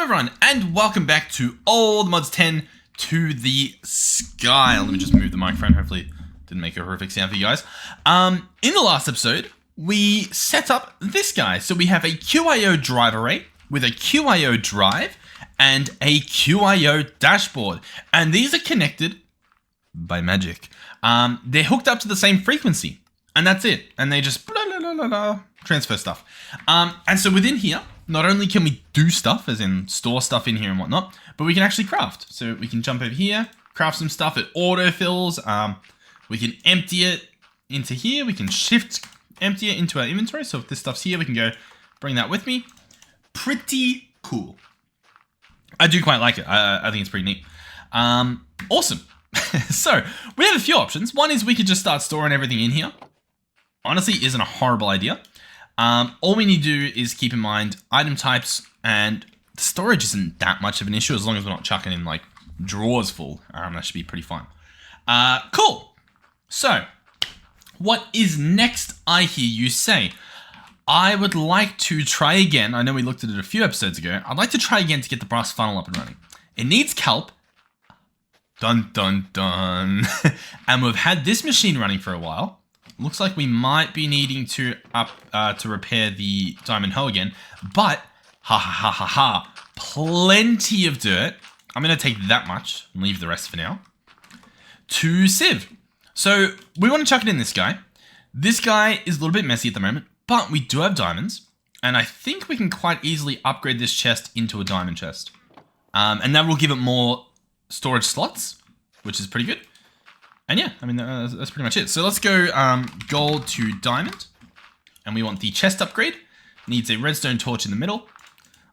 everyone, and welcome back to All the Mods 10 to the Sky. Let me just move the microphone. Hopefully it didn't make a horrific sound for you guys. In the last episode, we set up this guy. So we have a QIO drive array with a QIO drive and a QIO dashboard. And these are connected by magic. They're hooked up to the same frequency. And that's it. And they just transfer stuff. And so within here, not only can we do stuff, as in store stuff in here and whatnot, but we can actually craft. So we can jump over here, craft some stuff. It autofills. We can empty it into here. We can shift empty it into our inventory. So if this stuff's here, we can go bring that with me. Pretty cool. I do quite like it. I think it's pretty neat. Awesome. So we have a few options. One is we could just start storing everything in here. Honestly, isn't a horrible idea. All we need to do is keep in mind item types, and storage isn't that much of an issue as long as we're not chucking in like drawers full. That should be pretty fine. Cool. So what is next, I hear you say? I would like to try again. I know we looked at it a few episodes ago. I'd like to try again to get the brass funnel up and running. It needs kelp. Dun, dun, dun. And we've had this machine running for a while. Looks like we might be needing to repair the diamond hoe again, but plenty of dirt. I'm going to take that much and leave the rest for now to sieve. So we want to chuck it in this guy. This guy is a little bit messy at the moment, but we do have diamonds, and I think we can quite easily upgrade this chest into a diamond chest. And that will give it more storage slots, which is pretty good. And yeah, I mean, that's pretty much it. So let's go gold to diamond. And we want the chest upgrade. Needs a redstone torch in the middle.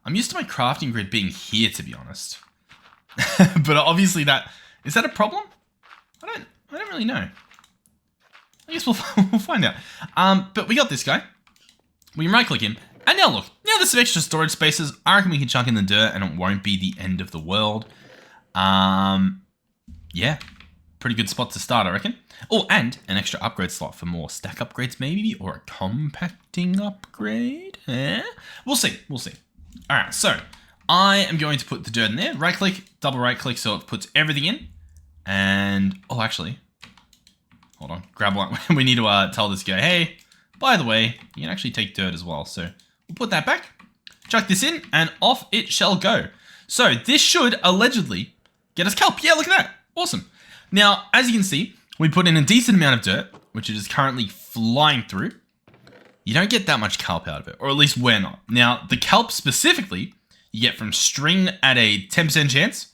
I'm used to my crafting grid being here, to be honest. But obviously is that a problem? I don't really know. I guess we'll find out. But we got this guy. We can right click him. And now look, now there's some extra storage spaces. I reckon we can chuck in the dirt and it won't be the end of the world. Yeah. Pretty good spot to start, I reckon. Oh, and an extra upgrade slot for more stack upgrades, maybe, or a compacting upgrade. We'll see. We'll see. All right, so I am going to put the dirt in there. Right click, double right click, so it puts everything in. And oh, actually, hold on, grab one. We need to tell this guy, hey, by the way, you can actually take dirt as well. So we'll put that back, chuck this in, and off it shall go. So this should allegedly get us kelp. Yeah, look at that. Awesome. Now, as you can see, we put in a decent amount of dirt, which it is currently flying through. You don't get that much kelp out of it, or at least we're not. Now, the kelp specifically, you get from string at a 10% chance,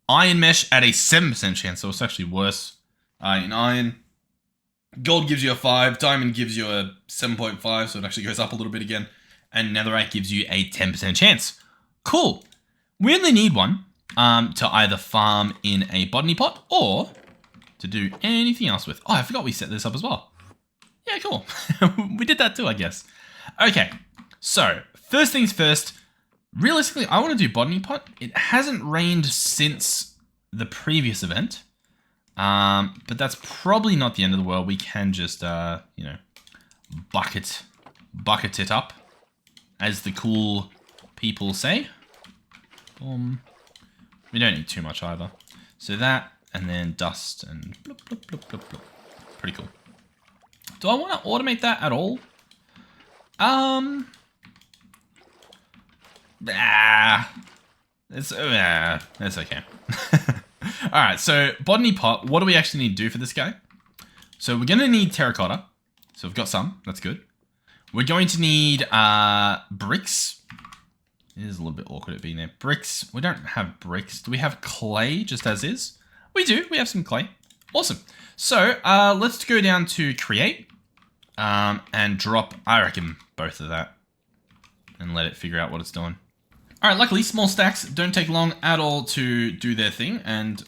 iron mesh at a 7% chance, so it's actually worse in iron. Gold gives you a 5, diamond gives you a 7.5, so it actually goes up a little bit again, and netherite gives you a 10% chance. Cool. We only need one. To either farm in a botany pot or to do anything else with. Oh, I forgot we set this up as well. Yeah, cool. We did that too, I guess. Okay, so first things first, realistically, I want to do botany pot. It hasn't rained since the previous event, but that's probably not the end of the world. We can just, you know, bucket it up, as the cool people say. We don't need too much either. So that, and then dust, and bloop, bloop, bloop, bloop, bloop. Pretty cool. Do I want to automate that at all? It's okay. All right, so botany pot, what do we actually need to do for this guy? So we're going to need terracotta. So we've got some, that's good. We're going to need bricks. It is a little bit awkward it being there. Bricks. We don't have bricks. Do we have clay just as is? We do. We have some clay. Awesome. So let's go down to create and drop, I reckon, both of that and let it figure out what it's doing. All right. Luckily, small stacks don't take long at all to do their thing. And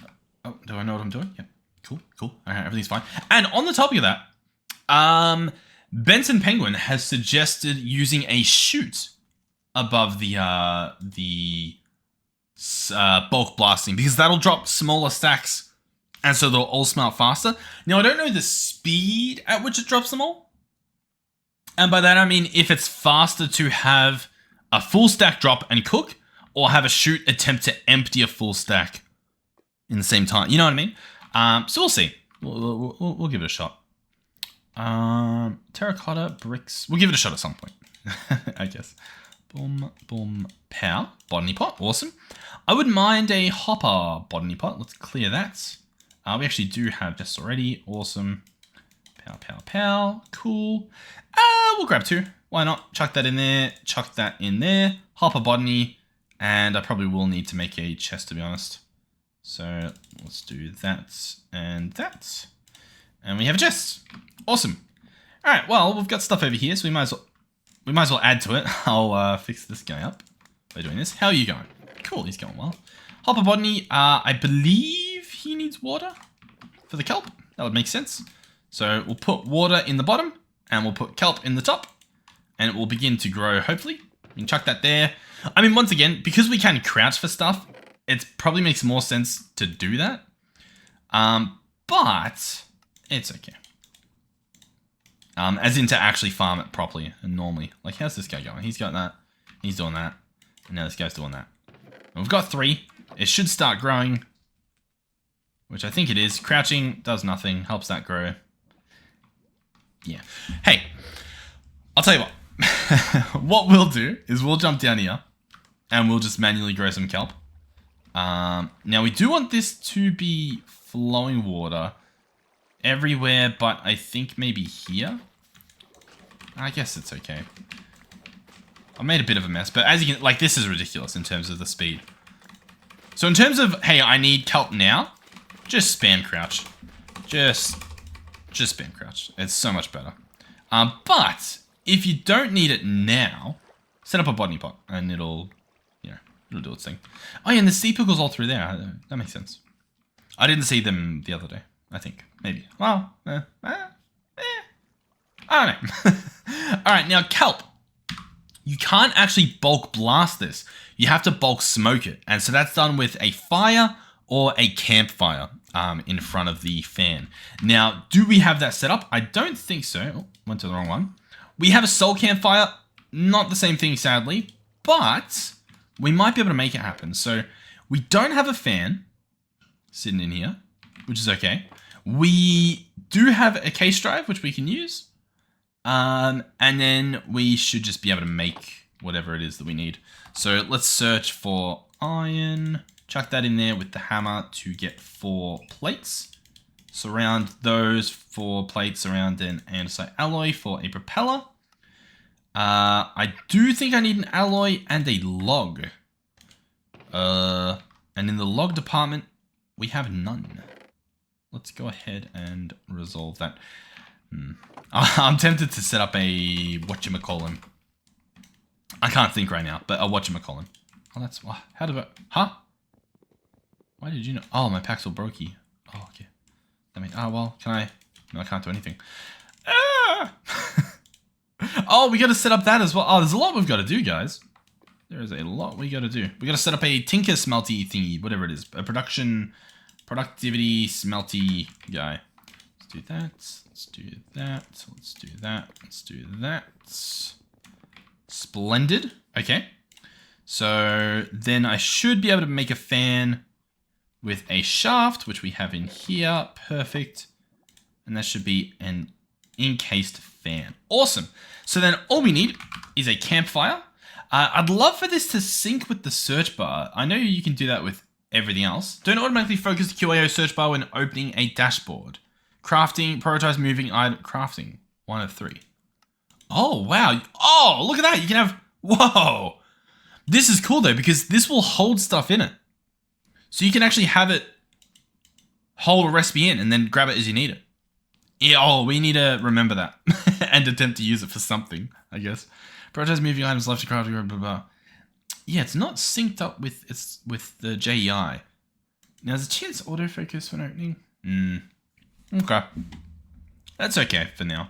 oh, do I know what I'm doing? Yep. Cool. Cool. All right. Everything's fine. And on the topic of that, Benson Penguin has suggested using a chute above the bulk blasting, because that'll drop smaller stacks, and so they'll all smelt faster. Now, I don't know the speed at which it drops them all, and by that I mean if it's faster to have a full stack drop and cook, or have a shoot attempt to empty a full stack in the same time. You know what I mean? So we'll see. We'll give it a shot. Terracotta, bricks. We'll give it a shot at some point, I guess. Boom, boom, pow. Botany pot, awesome. I wouldn't mind a hopper botany pot. Let's clear that. We actually do have this already. Awesome. Pow, pow, pow. Cool. We'll grab 2. Why not? Chuck that in there. Chuck that in there. Hopper botany. And I probably will need to make a chest, to be honest. So let's do that and that. And we have a chest. Awesome. All right, well, we've got stuff over here, so we might as well add to it. I'll fix this guy up by doing this. How are you going? Cool, he's going well. Hopper botany, I believe he needs water for the kelp. That would make sense. So we'll put water in the bottom, and we'll put kelp in the top, and it will begin to grow, hopefully. We can chuck that there. I mean, once again, because we can crouch for stuff, it probably makes more sense to do that. But it's okay. As in to actually farm it properly and normally. Like, how's this guy going? He's got that. He's doing that. And now this guy's doing that. And we've got 3. It should start growing. Which I think it is. Crouching does nothing. Helps that grow. Yeah. Hey. I'll tell you what. What we'll do is we'll jump down here. And we'll just manually grow some kelp. Now we do want this to be flowing water everywhere, but I think maybe here. I guess it's okay. I made a bit of a mess, but as you can, like, this is ridiculous in terms of the speed. So in terms of, hey, I need kelp now, just spam crouch. Just spam crouch. It's so much better. But if you don't need it now, set up a botany pot and it'll do its thing. Oh yeah, and the sea pickles all through there. That makes sense. I didn't see them the other day, I think. Maybe. Well, I don't know. Alright, now kelp. You can't actually bulk blast this. You have to bulk smoke it. And so that's done with a fire or a campfire in front of the fan. Now, do we have that set up? I don't think so. Oh, went to the wrong one. We have a soul campfire. Not the same thing, sadly. But we might be able to make it happen. So we don't have a fan sitting in here, which is okay. We do have a case drive, which we can use. And then we should just be able to make whatever it is that we need. So let's search for iron. Chuck that in there with the hammer to get 4 plates. Surround those 4 plates around an andesite alloy for a propeller. I do think I need an alloy and a log. And in the log department, we have none. Let's go ahead and resolve that. I'm tempted to set up a whatchamacallin. I can't think right now, but a whatchamacallin. Oh, that's... How did I... Huh? Why did you know? Oh, my pack's all brokey. Oh, okay. I mean, oh, well, can I... No, I can't do anything. Ah! Oh, we got to set up that as well. Oh, there's a lot we've got to do, guys. There is a lot we got to do. We got to set up a tinker smelty thingy, whatever it is. A productivity smelty guy. Let's do that. Let's do that. Let's do that. Let's do that. Splendid. Okay. So then I should be able to make a fan with a shaft, which we have in here. Perfect. And that should be an encased fan. Awesome. So then all we need is a campfire. I'd love for this to sync with the search bar. I know you can do that with everything else. Don't automatically focus the QAO search bar when opening a dashboard. Crafting, prioritize moving item, crafting. 1 of 3. Oh, wow. Oh, look at that. You can have, whoa. This is cool though, because this will hold stuff in it. So you can actually have it hold a recipe in and then grab it as you need it. Yeah, oh, we need to remember that and attempt to use it for something, I guess. Prioritize moving items left to crafting, blah, blah, blah. Yeah, it's not synced up with the JEI. Now, there's a chance autofocus when opening. Okay. That's okay for now.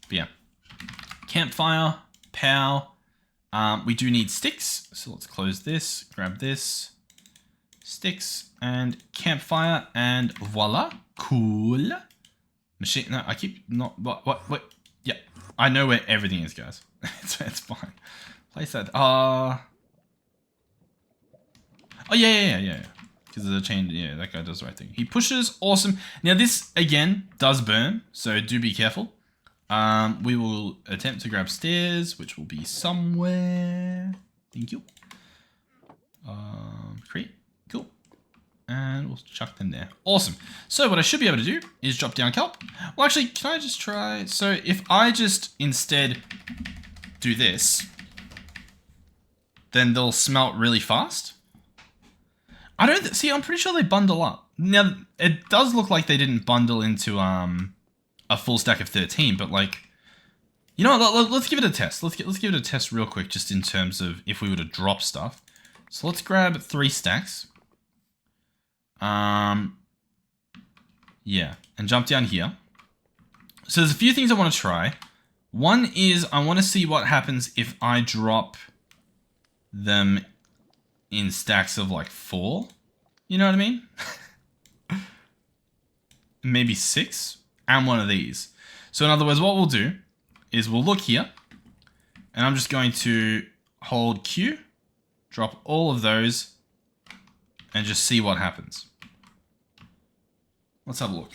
But yeah. Campfire, pow. We do need sticks, so let's close this, grab this. Sticks and campfire, and voila. Cool. Machine, no, I keep not, what? Yeah, I know where everything is, guys. It's fine. Place that, Oh, yeah. Because of the chain, yeah, that guy does the right thing. He pushes, awesome. Now this, again, does burn, so do be careful. We will attempt to grab stairs, which will be somewhere. Thank you. Create, cool. And we'll chuck them there. Awesome. So what I should be able to do is drop down kelp. Well, actually, can I just try? So if I just instead do this, then they'll smelt really fast. I don't see. I'm pretty sure they bundle up. Now it does look like they didn't bundle into a full stack of 13, but like, you know what? Let's give it a test. Let's give it a test real quick, just in terms of if we were to drop stuff. So let's grab 3 stacks. Yeah, and jump down here. So there's a few things I want to try. One is I want to see what happens if I drop them in stacks of like 4. You know what I mean? Maybe 6 and one of these. So in other words, what we'll do is we'll look here and I'm just going to hold Q, drop all of those and just see what happens. Let's have a look.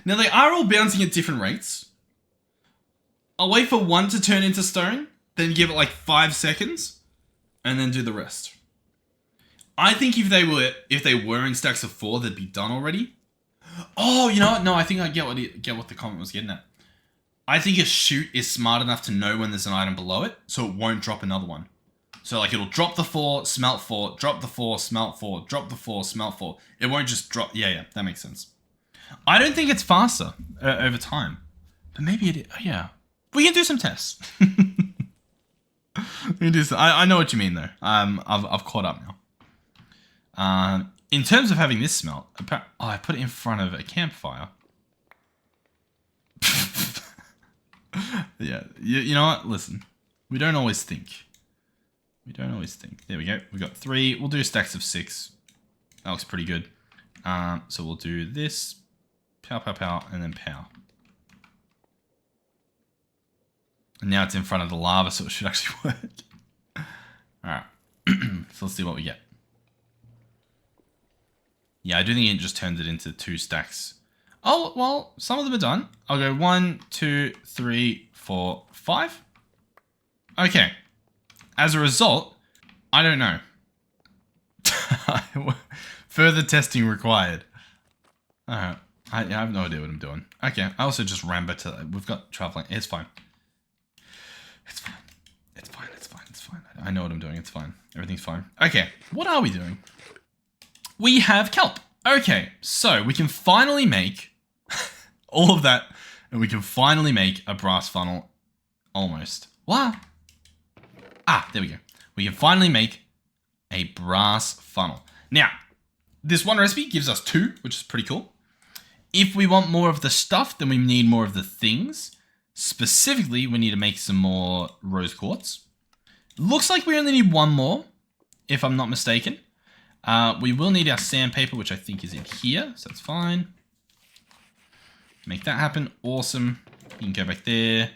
Now they are all bouncing at different rates. I'll wait for one to turn into stone, then give it like 5 seconds, and then do the rest. I think if they were in stacks of 4, they'd be done already. Oh, you know what? No, I think I get what the comment was getting at. I think a chute is smart enough to know when there's an item below it, so it won't drop another one. So like it'll drop the 4, smelt 4, drop the 4, smelt 4, drop the 4, smelt 4. It won't just drop. Yeah, that makes sense. I don't think it's faster over time, but maybe it is. Oh, yeah. We can do some tests. We can do some, I know what you mean though. I've caught up now. In terms of having this smelt, I put it in front of a campfire. Yeah, you know what? Listen, we don't always think. There we go. We got 3. We'll do stacks of 6. That looks pretty good. So we'll do this. Pow, pow, pow, and then pow. And now it's in front of the lava, so it should actually work. Alright. So let's see what we get. Yeah, I do think it just turned it into 2 stacks. Oh, well, some of them are done. I'll go 1, 2, 3, 4, 5. Okay. As a result, I don't know. Further testing required. Alright. I have no idea what I'm doing. Okay, I also just ran back to... We've got traveling. It's fine. It's fine. I know what I'm doing. It's fine. Everything's fine. Okay, what are we doing? We have kelp. Okay, so we can finally make all of that, and we can finally make a brass funnel. Almost. What? Ah, there we go. We can finally make a brass funnel. Now, this one recipe gives us 2, which is pretty cool. If we want more of the stuff, then we need more of the things. Specifically, we need to make some more rose quartz. Looks like we only need 1 more, if I'm not mistaken. We will need our sandpaper, which I think is in here, so that's fine. Make that happen. Awesome. You can go back there.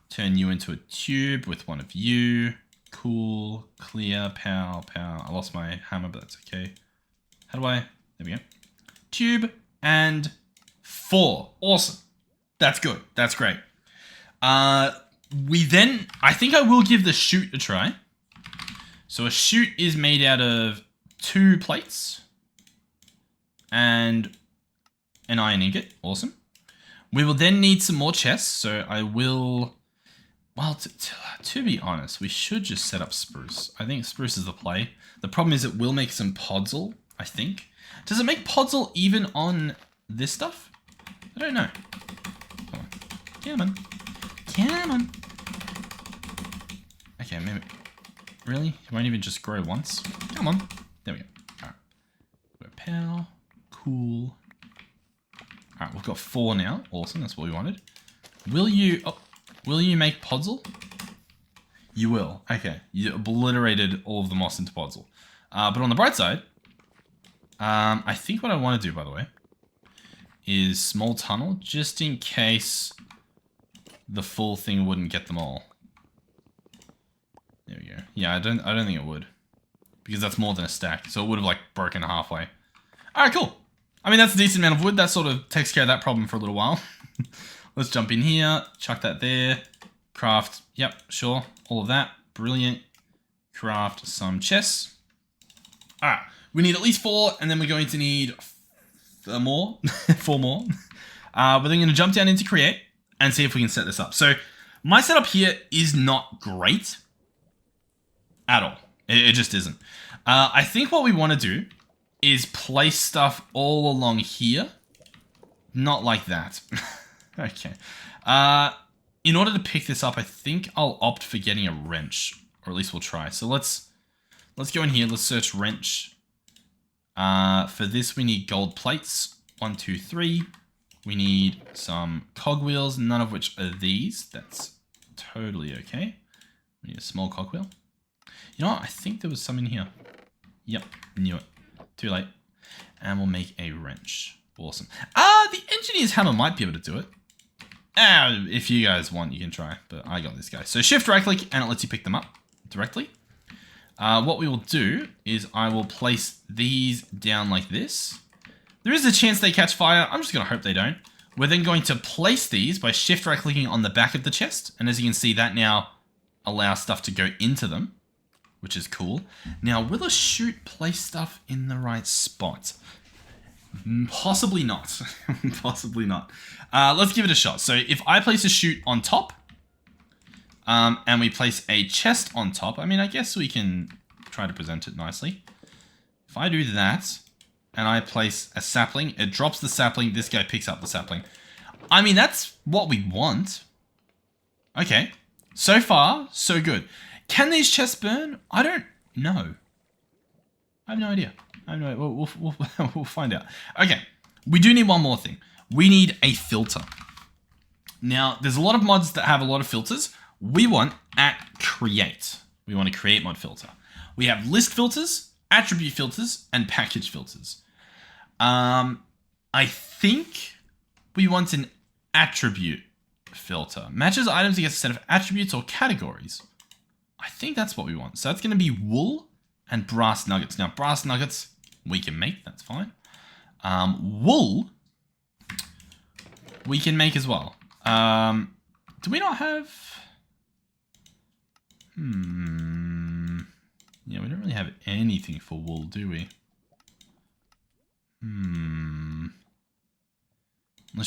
Turn you into a tube with one of you. Cool. Clear. Pow. Pow. I lost my hammer, but that's okay. How do I... There we go. Tube and 4. Awesome. That's good. That's great. We then... I think I will give the chute a try. So a chute is made out of 2 plates and an iron ingot. Awesome. We will then need some more chests. So I will... Well, to be honest, we should just set up spruce. I think spruce is the play. The problem is it will make some podzol, I think. Does it make podzol even on this stuff? I don't know. Come on. Come on. Come on. Okay, maybe... Really? It won't even just grow once? Come on. There we go. Alright. We're pow. Cool. Alright, we've got 4 now. Awesome, that's what we wanted. Will you... Oh, will you make podzol? You will. Okay. You obliterated all of the moss into podzol. But on the bright side, I think what I want to do, by the way, is small tunnel, just in case the full thing wouldn't get them all. There we go. Yeah, I don't think it would. because that's more than a stack. So it would have like broken halfway. All right, cool. I mean, that's a decent amount of wood. That sort of takes care of that problem for a little while. Let's jump in here, chuck that there, craft, yep, sure, all of that, brilliant. Craft some chests. All right, we need at least 4, and then we're going to need 4 more. 4 more. We're then going to jump down into create and see if we can set this up. So my setup here is not great at all. It just isn't. I think what we want to do is place stuff all along here. Not like that. Okay. In order to pick this up, I think I'll opt for getting a wrench, or at least we'll try. So let's go in here. Let's search wrench. For this, we need gold plates. 1, 2, 3. We need some cogwheels, none of which are these. That's totally okay. We need a small cogwheel. You know what? I think there was some in here. Yep, knew it. Too late. And we'll make a wrench. Awesome. The engineer's hammer might be able to do it. If you guys want, you can try, but I got this guy. So shift right click and it lets you pick them up directly. What we will do is I will place these down like this. There is a chance they catch fire. I'm just going to hope they don't. We're then going to place these by shift right clicking on the back of the chest. And as you can see, that now allows stuff to go into them, which is cool. Now, will a chute place stuff in the right spot? Possibly not. Possibly not. Let's give it a shot. So if I place a chute on top, and we place a chest on top, I mean, I guess we can try to present it nicely. If I do that, and I place a sapling, it drops the sapling, this guy picks up the sapling. I mean, that's what we want. Okay. So far, so good. Can these chests burn? I don't know. I have no idea. I have no idea. We'll find out. Okay. We do need one more thing. We need a filter. Now, there's a lot of mods that have a lot of filters. We want at create. We want to create mod filter. We have list filters, attribute filters, and package filters. I think we want an attribute filter. Matches items against a set of attributes or categories. I think that's what we want. So that's going to be wool and brass nuggets. Now, brass nuggets we can make. That's fine. Wool we can make as well. Do we not have... Yeah, we don't really have anything for wool, do we? Unless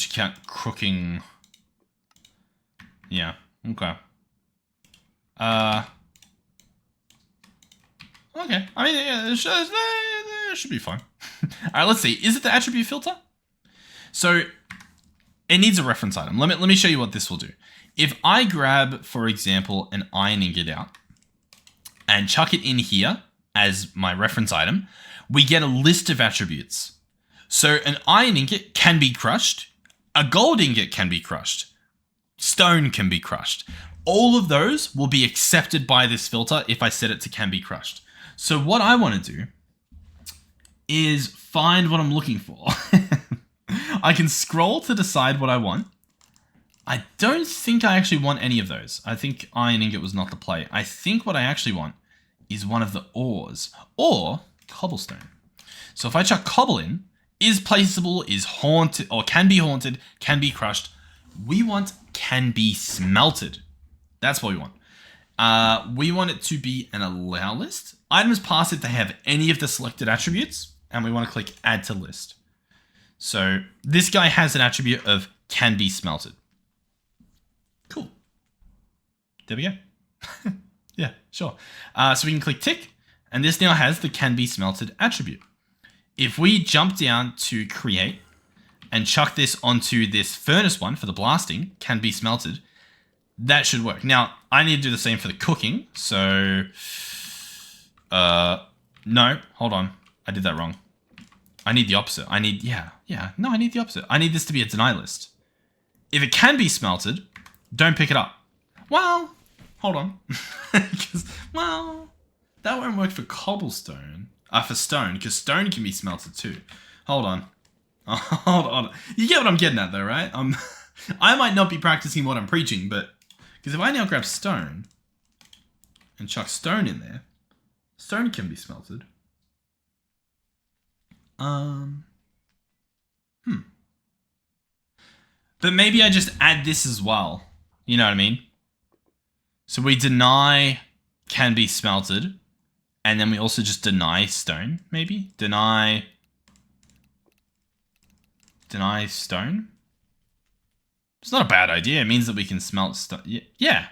you count crooking. Yeah, okay. Okay, I mean, yeah, it should be fine. Alright, let's see. Is it the attribute filter? So, it needs a reference item. Let me show you what this will do. If I grab, for example, an iron ingot out and chuck it in here as my reference item, we get a list of attributes. So an iron ingot can be crushed, a gold ingot can be crushed, stone can be crushed. All of those will be accepted by this filter if I set it to can be crushed. So what I want to do is find what I'm looking for. I can scroll to decide what I want. I don't think I actually want any of those. I think iron ingot was not the play. I think what I actually want is one of the ores or cobblestone. So if I chuck cobble in, is placeable, is haunted, or can be haunted, can be crushed. We want can be smelted. That's what we want. We want it to be an allow list. Items pass if they have any of the selected attributes, and we want to click add to list. So this guy has an attribute of can be smelted. Cool. There we go. Yeah, sure. So we can click tick, and this now has the can be smelted attribute. If we jump down to create and chuck this onto this furnace one for the blasting, can be smelted, that should work. Now, I need to do the same for the cooking. So, no, hold on. I did that wrong. I need the opposite. I need the opposite. I need this to be a deny list. If it can be smelted, don't pick it up. Well, hold on. Well, that won't work for cobblestone. For stone, because stone can be smelted too. Hold on. Hold on. You get what I'm getting at though, right? I might not be practicing what I'm preaching, but... Because if I now grab stone and chuck stone in there, Stone can be smelted. But maybe I just add this as well. You know what I mean? So we deny can be smelted. And then we also just deny stone, maybe? Deny stone? It's not a bad idea. It means that we can smelt stone. Yeah.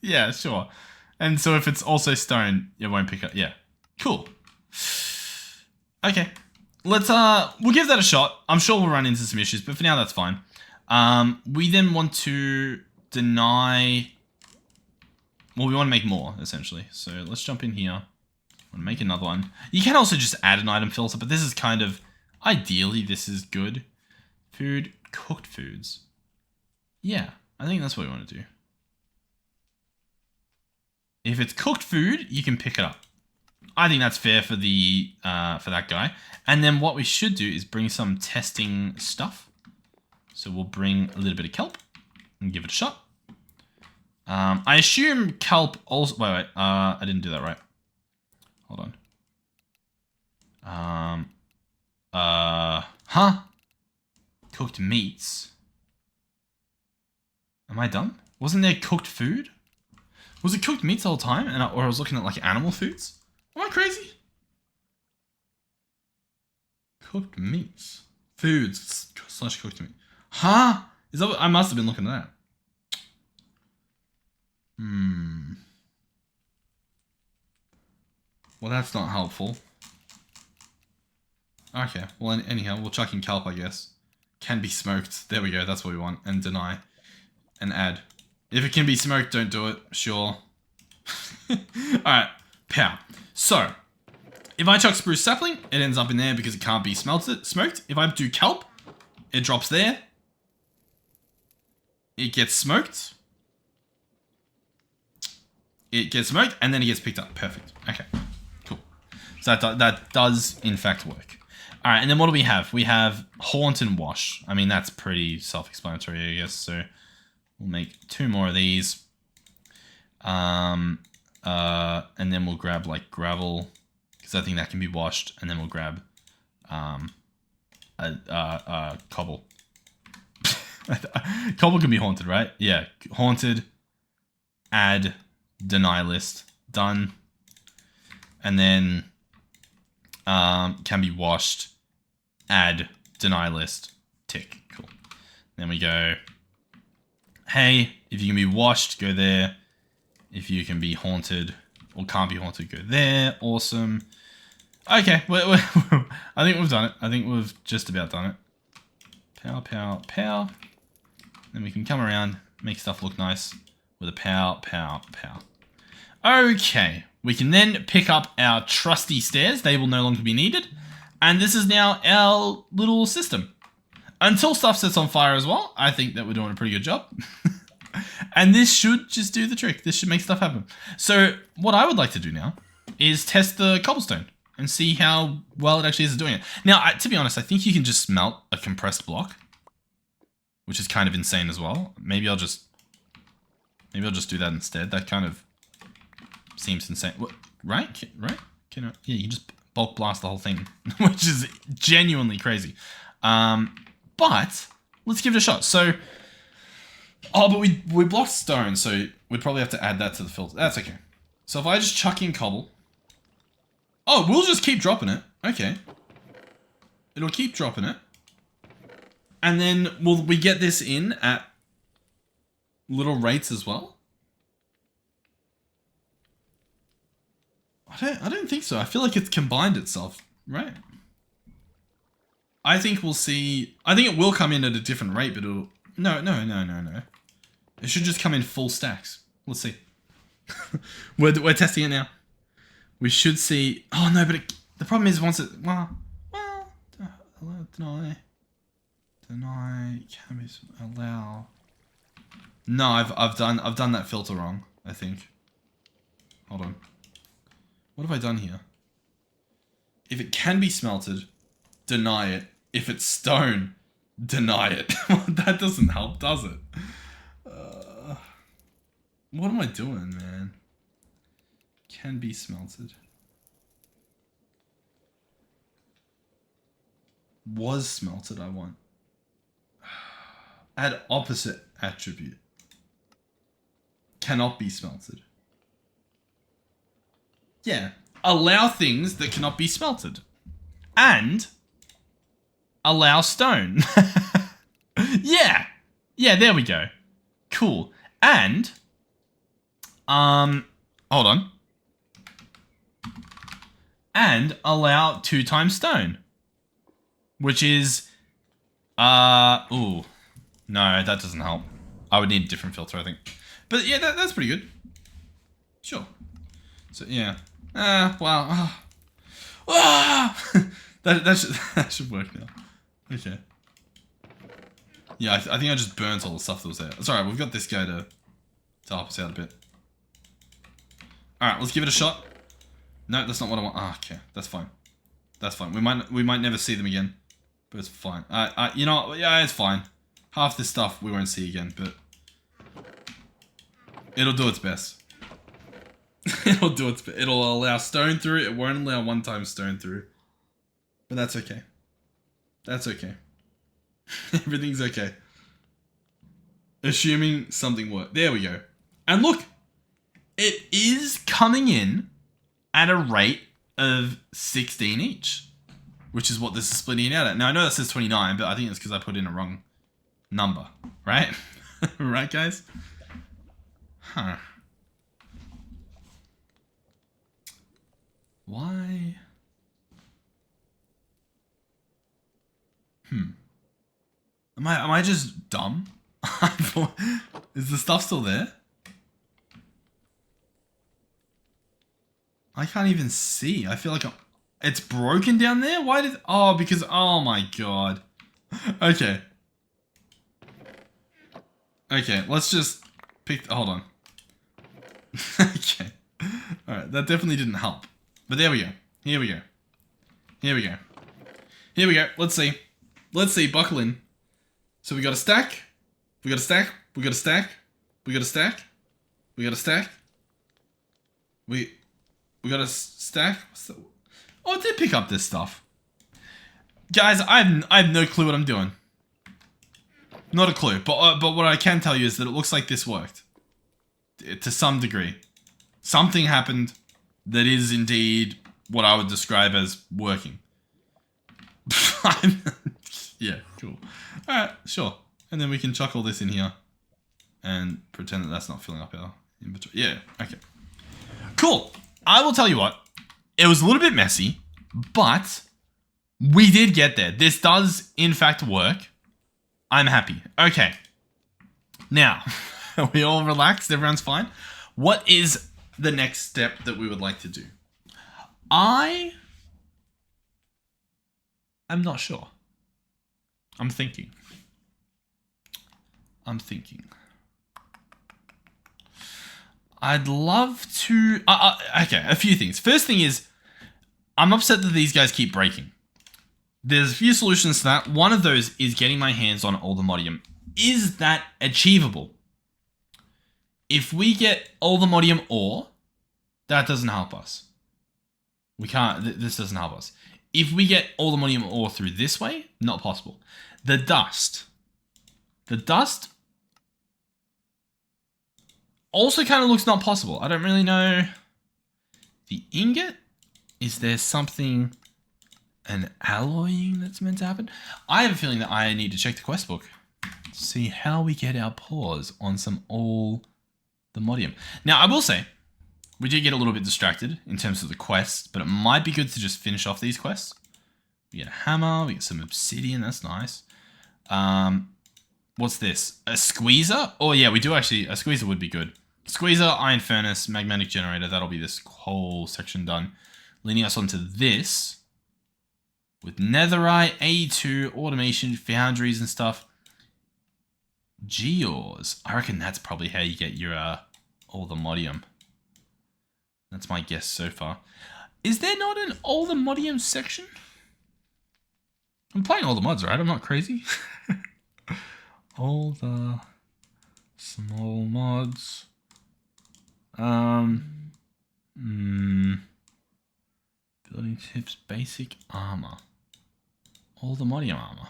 Yeah, sure. And so if it's also stone, it won't pick up. Yeah. Cool. Okay. Let's, we'll give that a shot. I'm sure we'll run into some issues, but for now, that's fine. We then want to deny... Well, we want to make more, essentially. So let's jump in here. I want to make another one. You can also just add an item filter, but this is kind of... Ideally, this is good. Food, cooked foods. Yeah, I think that's what we want to do. If it's cooked food, you can pick it up. I think that's fair for the for that guy. And then what we should do is bring some testing stuff. So we'll bring a little bit of kelp and give it a shot. I assume kelp also... Wait, I didn't do that right. Hold on. Huh? Cooked meats. Am I done? Wasn't there cooked food? Was it cooked meats the whole time? Or I was looking at like animal foods? Am I crazy? Cooked meats. Foods / cooked meat. Huh? Is that what, I must have been looking at that. Well, that's not helpful. Okay, well, anyhow, we'll chuck in kelp, I guess. Can be smoked. There we go, that's what we want. And deny. And add. If it can be smoked, don't do it. Sure. Alright, pow. So, if I chuck spruce sapling, it ends up in there because it can't be smoked. If I do kelp, it drops there. It gets smoked. It gets smoked, and then it gets picked up. Perfect. Okay, cool. So that does, in fact, work. All right, and then what do we have? We have haunt and wash. I mean, that's pretty self-explanatory, I guess. So we'll make 2 more of these. And then we'll grab, like, gravel, because I think that can be washed. And then we'll grab cobble. Cobble can be haunted, right? Yeah, haunted, add, deny list, done. And then can be washed, add, deny list, tick. Cool. Then we go, hey, if you can be washed, go there. If you can be haunted or can't be haunted, go there. Awesome. Okay, I think we've done it. I think we've just about done it. Pow, pow, pow. Then we can come around, make stuff look nice with a pow, pow, pow. Okay, we can then pick up our trusty stairs. They will no longer be needed. And this is now our little system. Until stuff sets on fire as well, I think that we're doing a pretty good job. And this should just do the trick. This should make stuff happen. So what I would like to do now is test the cobblestone and see how well it actually is doing it. Now, to be honest, I think you can just smelt a compressed block, which is kind of insane as well. Maybe I'll just do that instead. That kind of seems insane. What, right? Right? Yeah, you just bulk blast the whole thing, which is genuinely crazy. But let's give it a shot. So, oh, but we blocked stone, so we'd probably have to add that to the filter. That's okay. So if I just chuck in cobble, oh, we'll just keep dropping it. Okay, it'll keep dropping it, and then will we get this in at little rates as well? I don't think so. I feel like it's combined itself, right? I think we'll see. I think it will come in at a different rate, but it'll... No. It should just come in full stacks. Let's see. we're testing it now. We should see... Oh, no, but the problem is once it... Well, deny, can be allow... No, I've done that filter wrong, I think. Hold on. What have I done here? If it can be smelted, deny it. If it's stone, deny it. That doesn't help, does it? What am I doing, man? Can be smelted. Was smelted, I want. Add opposite attribute. Cannot be smelted. Yeah. Allow things that cannot be smelted. And allow stone. Yeah. Yeah, there we go. Cool. And hold on. And allow 2 times stone. Which is ooh. No, that doesn't help. I would need a different filter, I think. But yeah, that's pretty good. Sure. So yeah. Wow. that should work now. Okay. Yeah, I think I just burnt all the stuff that was there. It's alright, we've got this guy to help us out a bit. Alright, let's give it a shot. No, that's not what I want. Ah, okay, that's fine. That's fine. We might never see them again. But it's fine. You know what? Yeah, it's fine. Half this stuff we won't see again, but it'll do its best. It'll do its best. It'll allow stone through. It won't allow 1 time stone through. But that's okay. That's okay. Everything's okay. Assuming something worked. There we go. And look, it is coming in at a rate of 16 each, which is what this is splitting it out at. Now, I know that says 29, but I think it's because I put in a wrong number, right? Right, guys? Huh. Why? Am I just dumb? Is the stuff still there? I can't even see. I feel like it's broken down there? Why did... Oh, because... Oh my god. Okay. Okay, let's just pick... Hold on. Okay. Alright, that definitely didn't help. But there we go. Here we go. Here we go. Here we go. Let's see. Let's see. Buckle in. So we got a stack. We got a stack. We got a stack. We got a stack. We got a stack. We got a stack. What's the... Oh, I did pick up this stuff. Guys, I have no clue what I'm doing. Not a clue. But what I can tell you is that it looks like this worked. To some degree. Something happened that is indeed what I would describe as working. Yeah, cool. Alright, sure. And then we can chuck all this in here and pretend that that's not filling up our inventory. Yeah, okay. Cool. I will tell you what. It was a little bit messy, but we did get there. This does, in fact, work. I'm happy. Okay. Now, are we all relaxed? Everyone's fine? What is the next step that we would like to do? I am not sure. I'm thinking. I'd love to... okay, a few things. First thing is, I'm upset that these guys keep breaking. There's a few solutions to that. One of those is getting my hands on Allthemodium. Is that achievable? If we get Allthemodium ore, that doesn't help us. We can't... This doesn't help us. If we get Allthemodium ore through this way, not possible. The dust. The dust also kind of looks not possible. I don't really know. The ingot? Is there something... an alloying that's meant to happen? I have a feeling that I need to check the quest book. See how we get our paws on some Allthemodium. Now, I will say, we did get a little bit distracted in terms of the quests, but it might be good to just finish off these quests. We get a hammer, we get some obsidian, that's nice. What's this? A squeezer? Oh yeah, we do actually, a squeezer would be good. Squeezer, iron furnace, magmatic generator, that'll be this whole section done. Leading us onto this. With netherite, A2, automation, foundries and stuff. Gears. I reckon that's probably how you get your Allthemodium. That's my guess so far. Is there not an Allthemodium section? I'm playing all the mods, right? I'm not crazy. All the small mods. Building tips, basic armor. Allthemodium armor.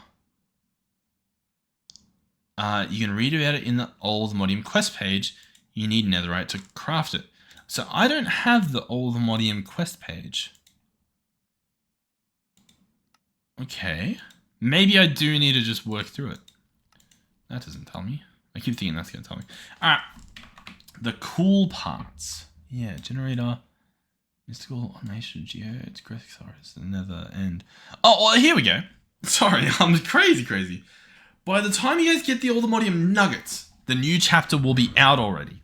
You can read about it in the Allthemodium quest page. You need netherite to craft it. So I don't have the Allthemodium quest page. Okay. Maybe I do need to just work through it. That doesn't tell me. I keep thinking that's going to tell me. Alright. The cool parts. Yeah, generator. Mystical automation, geodes, graphic stars, the nether end. Oh, well, here we go. Sorry, I'm crazy. By the time you guys get the Allthemodium nuggets, the new chapter will be out already.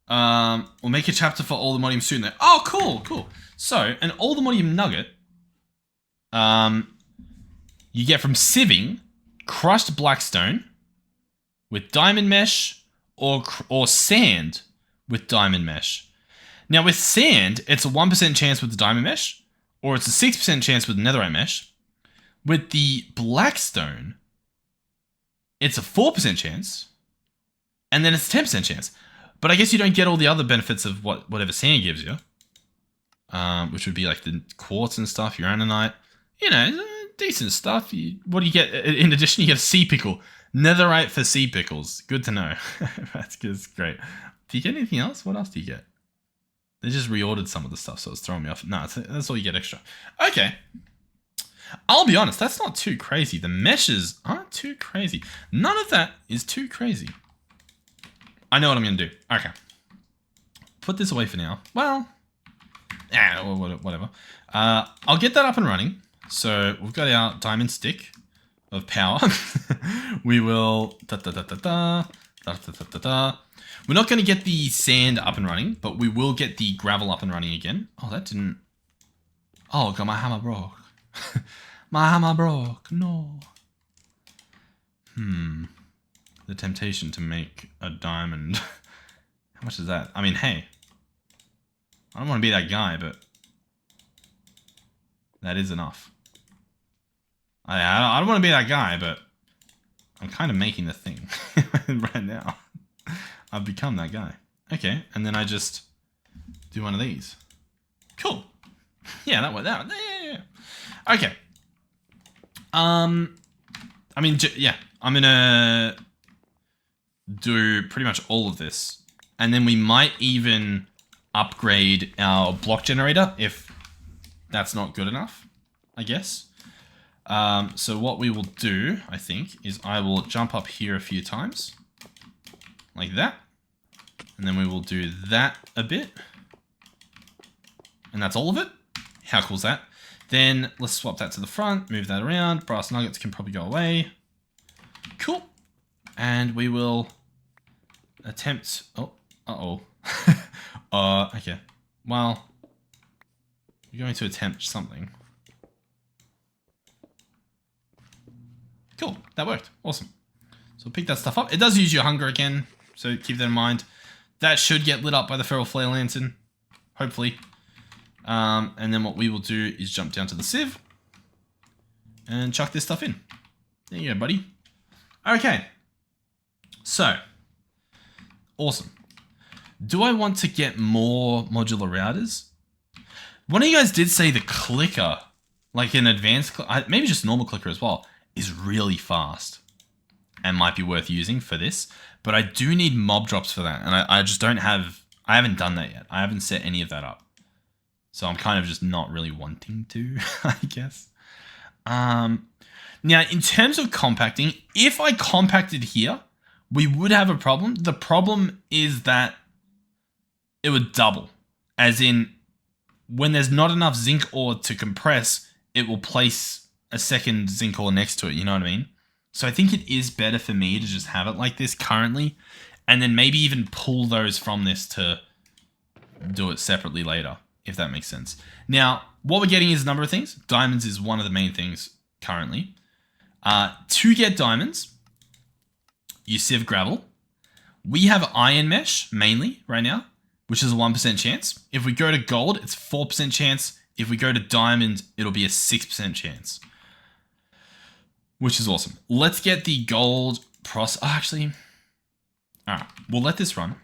We'll make a chapter for Allthemodium soon though. Oh, cool. So, an Allthemodium nugget, you get from sieving crushed blackstone with diamond mesh or sand with diamond mesh. Now with sand, it's a 1% chance with the diamond mesh, or it's a 6% chance with netherite mesh. With the blackstone, it's a 4% chance, and then it's a 10% chance. But I guess you don't get all the other benefits of whatever sand gives you, which would be like the quartz and stuff, uranite, you know, decent stuff. What do you get in addition? You get a sea pickle. Netherite for sea pickles. Good to know. That's great. Do you get anything else? What else do you get? They just reordered some of the stuff, so it's throwing me off. No, that's all you get extra. Okay. I'll be honest, that's not too crazy. The meshes aren't too crazy. None of that is too crazy. I know what I'm going to do. Okay. Put this away for now. Well, whatever. I'll get that up and running. So we've got our diamond stick of power. We will... We're not going to get the sand up and running, but we will get the gravel up and running again. Oh, that didn't... Oh, God, my hammer broke. My hammer broke. No. The temptation to make a diamond. How much is that? I mean, hey. I don't want to be that guy, but... that is enough. I don't want to be that guy, but... I'm kind of making the thing right now. I've become that guy. Okay, and then I just do one of these. Cool. Yeah, that one. Yeah. Okay. I mean, yeah. I'm gonna do pretty much all of this, and then we might even upgrade our block generator if that's not good enough, I guess. So what we will do, I think, is I will jump up here a few times. Like that. And then we will do that a bit. And that's all of it. How cool is that? Then let's swap that to the front, move that around. Brass nuggets can probably go away. Cool. And we will attempt... Oh, okay. Well, we're going to attempt something. Cool. That worked. Awesome. So pick that stuff up. It does use your hunger again, so keep that in mind. That should get lit up by the feral flare lantern, hopefully. And then what we will do is jump down to the sieve and chuck this stuff in. There you go, buddy. Okay. So, awesome. Do I want to get more modular routers? One of you guys did say the clicker, like an advanced, maybe just normal clicker as well, is really fast and might be worth using for this. But I do need mob drops for that. And I just don't have... I haven't done that yet. I haven't set any of that up. So I'm kind of just not really wanting to, I guess. Now, in terms of compacting, if I compacted here, we would have a problem. The problem is that it would double. As in, when there's not enough zinc ore to compress, it will place a second zinc ore next to it. You know what I mean? So I think it is better for me to just have it like this currently, and then maybe even pull those from this to do it separately later, if that makes sense. Now, what we're getting is a number of things. Diamonds is one of the main things currently. To get diamonds, you sieve gravel. We have iron mesh, mainly, right now, which is a 1% chance. If we go to gold, it's 4% chance. If we go to diamond, it'll be a 6% chance. Which is awesome. Let's get the gold actually, all right, we'll let this run.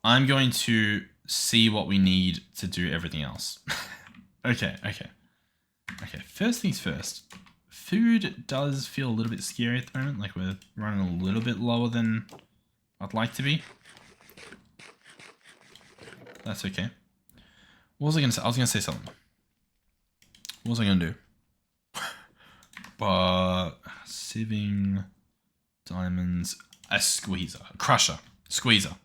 I'm going to see what we need to do everything else. Okay. First things first. Food does feel a little bit scary at the moment. Like we're running a little bit lower than I'd like to be. That's okay. What was I going to say? I was going to say something. What was I going to do? Sieving, diamonds, a squeezer, a crusher, squeezer.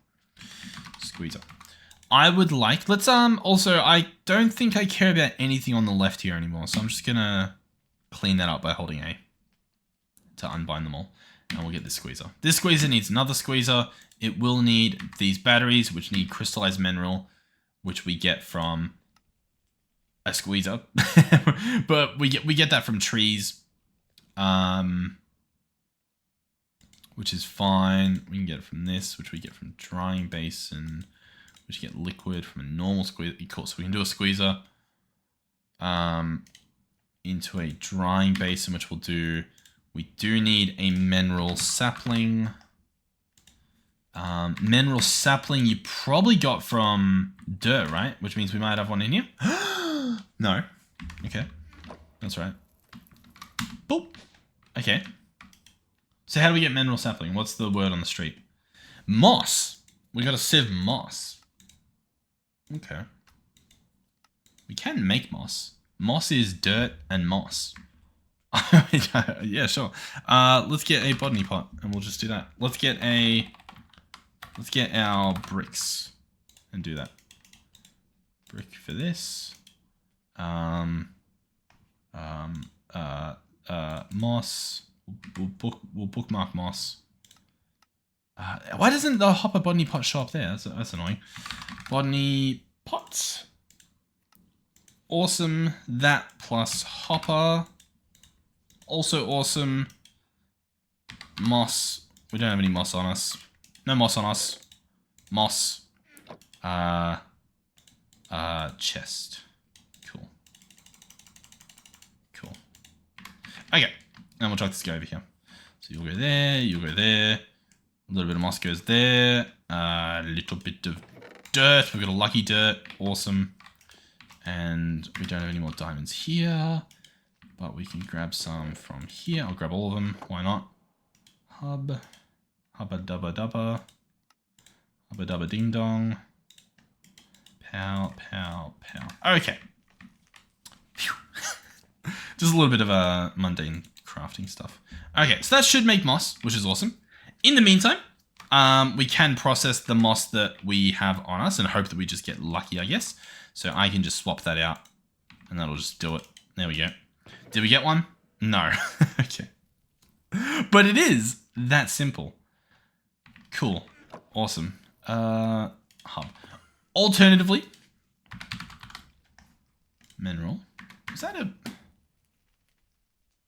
I would like, let's, also, I don't think I care about anything on the left here anymore, so I'm just gonna clean that up by holding A to unbind them all, and we'll get this squeezer. This squeezer needs another squeezer. It will need these batteries, which need crystallized mineral, which we get from a squeezer, but we get that from trees, which is fine. We can get it from this, which we get from drying basin, which get liquid from a normal squeezer. Cool. So we can do a squeezer into a drying basin, which we'll do. We do need a mineral sapling. Mineral sapling you probably got from dirt, right? Which means we might have one in here. No. Okay. That's right. Boop. Okay. So how do we get mineral sapling? What's the word on the street? Moss. We got to sieve moss. Okay. We can make moss. Moss is dirt and moss. Yeah, sure. Let's get a botany pot and we'll just do that. Let's get our bricks and do that. Brick for this. Moss. We'll bookmark moss. Why doesn't the hopper botany pot show up there? That's annoying. Botany pots. Awesome. That plus hopper. Also awesome. Moss. We don't have any moss on us. No moss on us. Moss. Chest. Cool. Okay. And we'll chuck this guy over here. So you'll go there, you'll go there. A little bit of moss goes there. A little bit of dirt. We've got a lucky dirt. Awesome. And we don't have any more diamonds here. But we can grab some from here. I'll grab all of them. Why not? Hubba dubba dubba. Hubba dubba ding dong. Pow. Okay. Phew. Just a little bit of a mundane crafting stuff. Okay, so that should make moss, which is awesome. In the meantime, we can process the moss that we have on us and hope that we just get lucky, I guess. So I can just swap that out and that'll just do it. There we go. Did we get one? No. Okay. But it is that simple. Cool. Awesome. Hub. Alternatively, mineral. Is that a...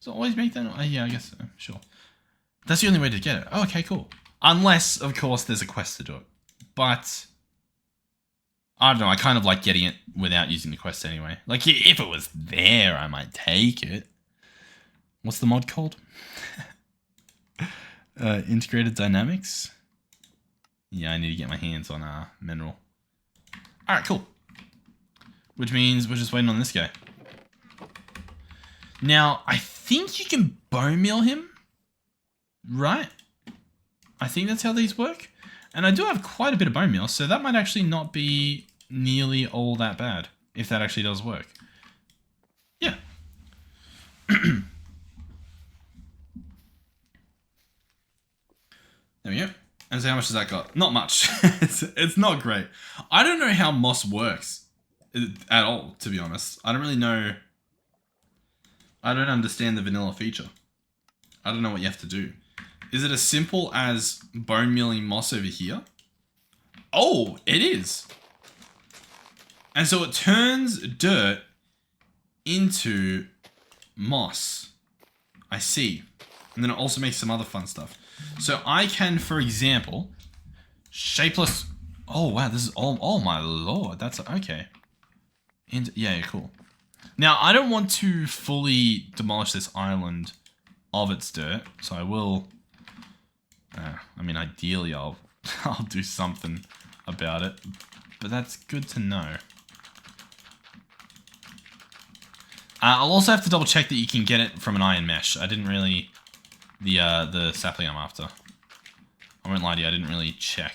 Does it always make that? Yeah, I guess so. Sure. That's the only way to get it. Oh, okay, cool. Unless, of course, there's a quest to do it. But... I don't know, I kind of like getting it without using the quest anyway. Like, if it was there, I might take it. What's the mod called? Integrated Dynamics? Yeah, I need to get my hands on mineral. Alright, cool. Which means we're just waiting on this guy. Now, I think you can bone meal him. Right? I think that's how these work. And I do have quite a bit of bone meal, so that might actually not be nearly all that bad, if that actually does work. Yeah. There we go. And so how much has that got? Not much. It's not great. I don't know how moss works at all, to be honest. I don't really know. I don't understand the vanilla feature. I don't know what you have to do. Is it as simple as bone mealing moss over here? Oh, it is. And so it turns dirt into moss. I see. And then it also makes some other fun stuff. So I can, for example, shapeless... Oh, wow, this is all... Oh, my lord. That's... Okay. And yeah, cool. Now, I don't want to fully demolish this island of its dirt, so I will... I mean, ideally, I'll do something about it. but that's good to know. I'll also have to double check that you can get it from an iron mesh. I didn't really... The sapling I'm after. I won't lie to you, I didn't really check.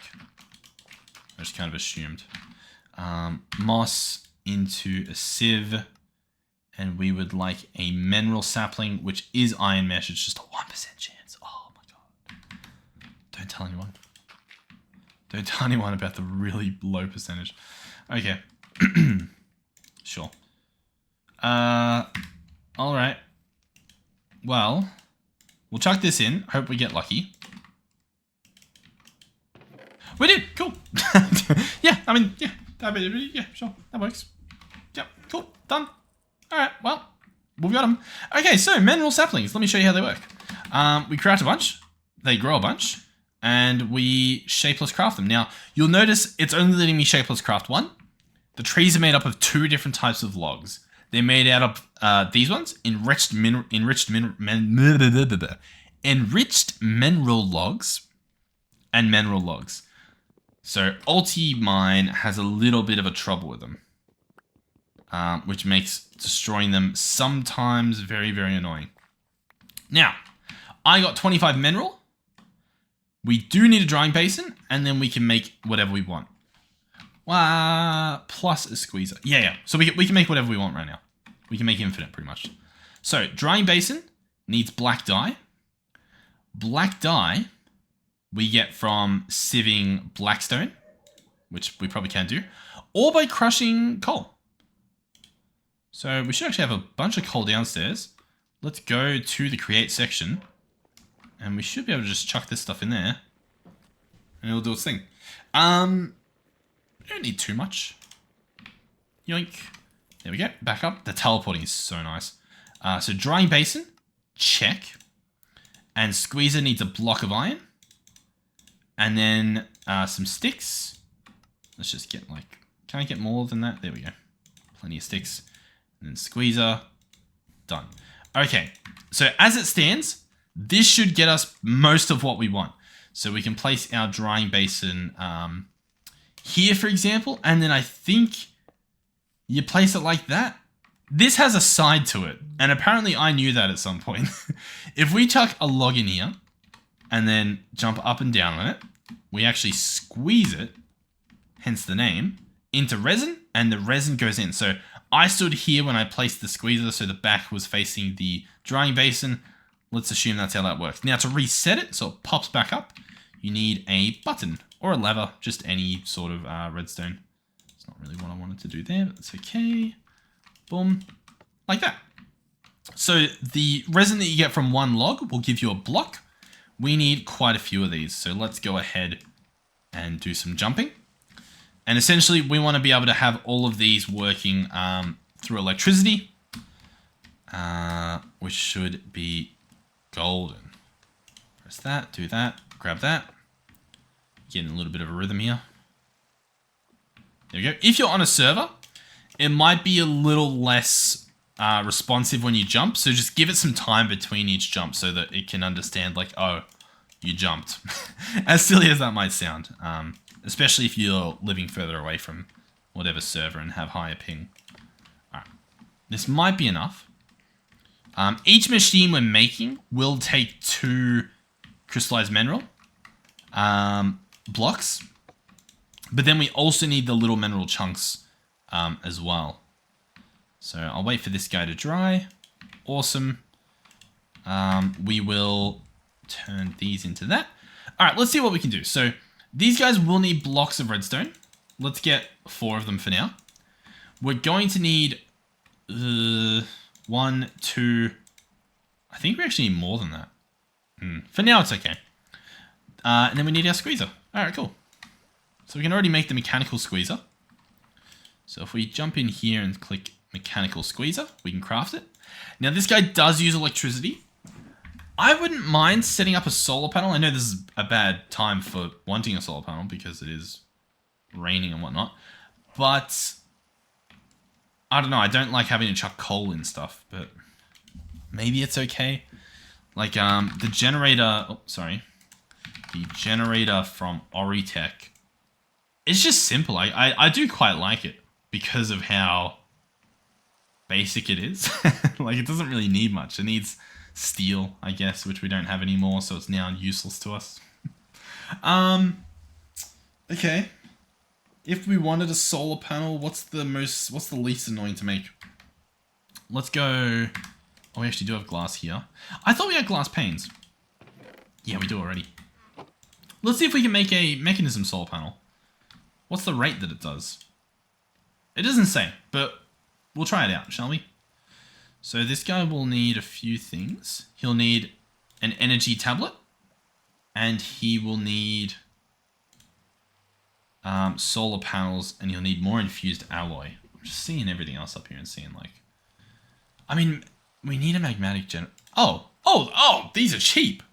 I just kind of assumed. Moss into a sieve. And we would like a mineral sapling, which is iron mesh. It's just a 1% chance. Oh my god. Don't tell anyone. Don't tell anyone about the really low percentage. Okay. Sure. Alright. Well, we'll chuck this in. Hope we get lucky. We did! Cool! Yeah, I mean, yeah. Yeah, sure. That works. Yep, cool. Done. Alright, well, we've got them. Okay, so mineral saplings. Let me show you how they work. We craft a bunch. They grow a bunch. And we shapeless craft them. Now, you'll notice it's only letting me shapeless craft one. The trees are made up of 2 different types of logs. They're made out of these ones, enriched mineral logs and mineral logs. So Ulti Mine has a little bit of a trouble with them, which makes destroying them sometimes very, very annoying. Now, I got 25 mineral. We do need a drying basin, and then we can make whatever we want. Plus a squeezer. Yeah. So we can make whatever we want right now. We can make infinite, pretty much. So, drying basin needs black dye. Black dye we get from sieving blackstone, which we probably can do, or by crushing coal. So we should actually have a bunch of coal downstairs. Let's go to the create section, and we should be able to just chuck this stuff in there, and it'll do its thing. We don't need too much. Yoink. There we go. Back up. The teleporting is so nice. So drying basin, check. And squeezer needs a block of iron. And then some sticks. Let's just get like... Can I get more than that? There we go. Plenty of sticks. And then squeezer. Done. Okay. So as it stands, this should get us most of what we want. So we can place our drying basin here, for example. And then I think you place it like that. This has a side to it. And apparently I knew that at some point. If we chuck a log in here and then jump up and down on it, we actually squeeze it, hence the name, into resin, and the resin goes in. So I stood here when I placed the squeezer, so the back was facing the drying basin. Let's assume that's how that works. Now to reset it, so it pops back up, you need a button or a lever, just any sort of redstone. It's not really what I wanted to do there, but that's okay. Boom, like that. So the resin that you get from one log will give you a block. We need quite a few of these, so let's go ahead and do some jumping. And essentially, we want to be able to have all of these working through electricity, which should be golden. Press that, do that, grab that. Getting a little bit of a rhythm here. There we go. If you're on a server, it might be a little less responsive when you jump, so just give it some time between each jump so that it can understand, like, oh, you jumped. As silly as that might sound, especially if you're living further away from whatever server and have higher ping. All right. This might be enough. Each machine we're making will take 2 crystallized mineral blocks, but then we also need the little mineral chunks as well. So I'll wait for this guy to dry. Awesome. We will turn these into that. All right, let's see what we can do. So these guys will need blocks of redstone. Let's get 4 of them for now. We're going to need 1, 2. I think we actually need more than that. For now, it's okay. And then we need our squeezer. All right, cool. So we can already make the mechanical squeezer. So if we jump in here and click mechanical squeezer, we can craft it. Now this guy does use electricity. I wouldn't mind setting up a solar panel. I know this is a bad time for wanting a solar panel because it is raining and whatnot, but I don't know. I don't like having to chuck coal in stuff, but maybe it's okay. Like the generator, the generator from Oritech it's just simple. I do quite like it because of how basic it is. Like, it doesn't really need much. It needs steel, I guess, which we don't have anymore, so it's now useless to us. Okay. If we wanted a solar panel, what's the least annoying to make? Let's go. Oh, we actually do have glass here. I thought we had glass panes. Yeah, we do already. Let's see if we can make a mechanism solar panel. What's the rate that it does? It doesn't say, but we'll try it out, shall we? So this guy will need a few things. He'll need an energy tablet, and he will need solar panels, and you'll need more infused alloy. I'm just seeing everything else up here and seeing, like, I mean, we need a magmatic gen. Oh, these are cheap.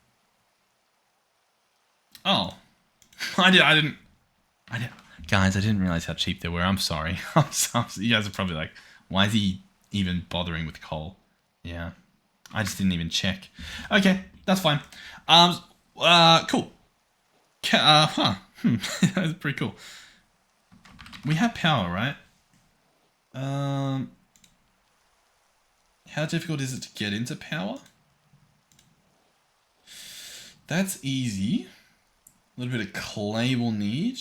Oh, I didn't. Guys, I didn't realize how cheap they were. I'm sorry. I'm sorry. You guys are probably like, why is he even bothering with coal? Yeah, I just didn't even check. Okay, that's fine. Cool. That's pretty cool. We have power, right? How difficult is it to get into power? That's easy. A little bit of clay we'll need.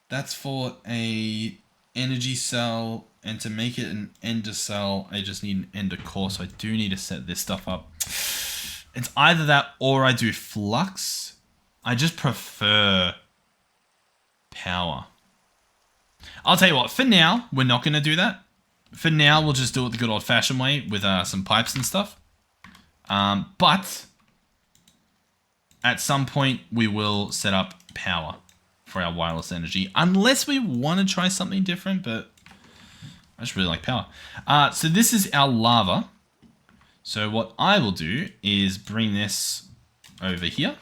That's for a energy cell, and to make it an ender cell, I just need an ender core, so I do need to set this stuff up. It's either that or I do flux. I just prefer power. I'll tell you what, for now, we're not going to do that. For now, we'll just do it the good old-fashioned way with some pipes and stuff. But at some point, we will set up power for our wireless energy, unless we want to try something different, but I just really like power. So this is our lava. So what I will do is bring this over here.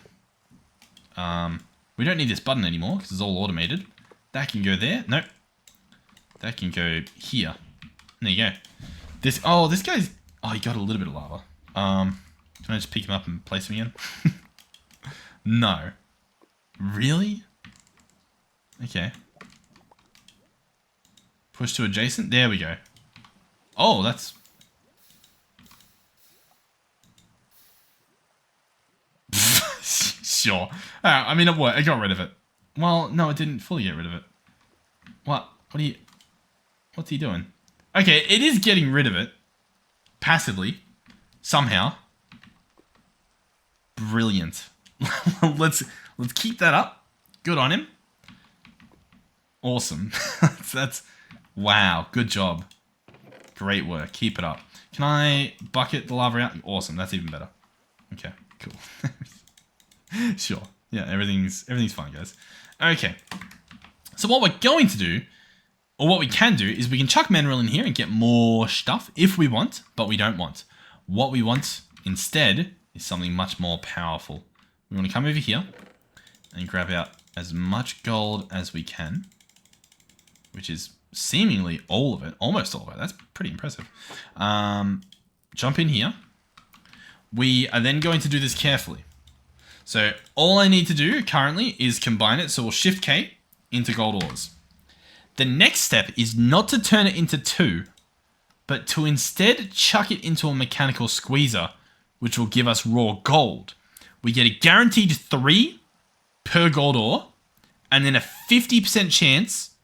We don't need this button anymore because it's all automated. That can go there. Nope. That can go here. There you go. This guy's... Oh, he got a little bit of lava. Can I just pick him up and place him again? No. Really? Okay. Push to adjacent. There we go. Oh, that's... Sure. I mean, it worked. I got rid of it. Well, no, it didn't fully get rid of it. What? What's he doing? Okay, it is getting rid of it. Passively. Somehow. Brilliant. Let's keep that up. Good on him. Awesome. That's wow. Good job. Great work. Keep it up. Can I bucket the lava out? Awesome. That's even better. Okay. Cool. Sure. Yeah. Everything's fine, guys. Okay. So what we're going to do, or what we can do, is we can chuck mineral in here and get more stuff if we want, but we don't want. What we want instead is something much more powerful. We want to come over here and grab out as much gold as we can, which is seemingly all of it, almost all of it. That's pretty impressive. Jump in here. We are then going to do this carefully. So all I need to do currently is combine it. So we'll shift K into gold ores. The next step is not to turn it into 2, but to instead chuck it into a mechanical squeezer, which will give us raw gold. We get a guaranteed 3 per gold ore, and then a 50% chance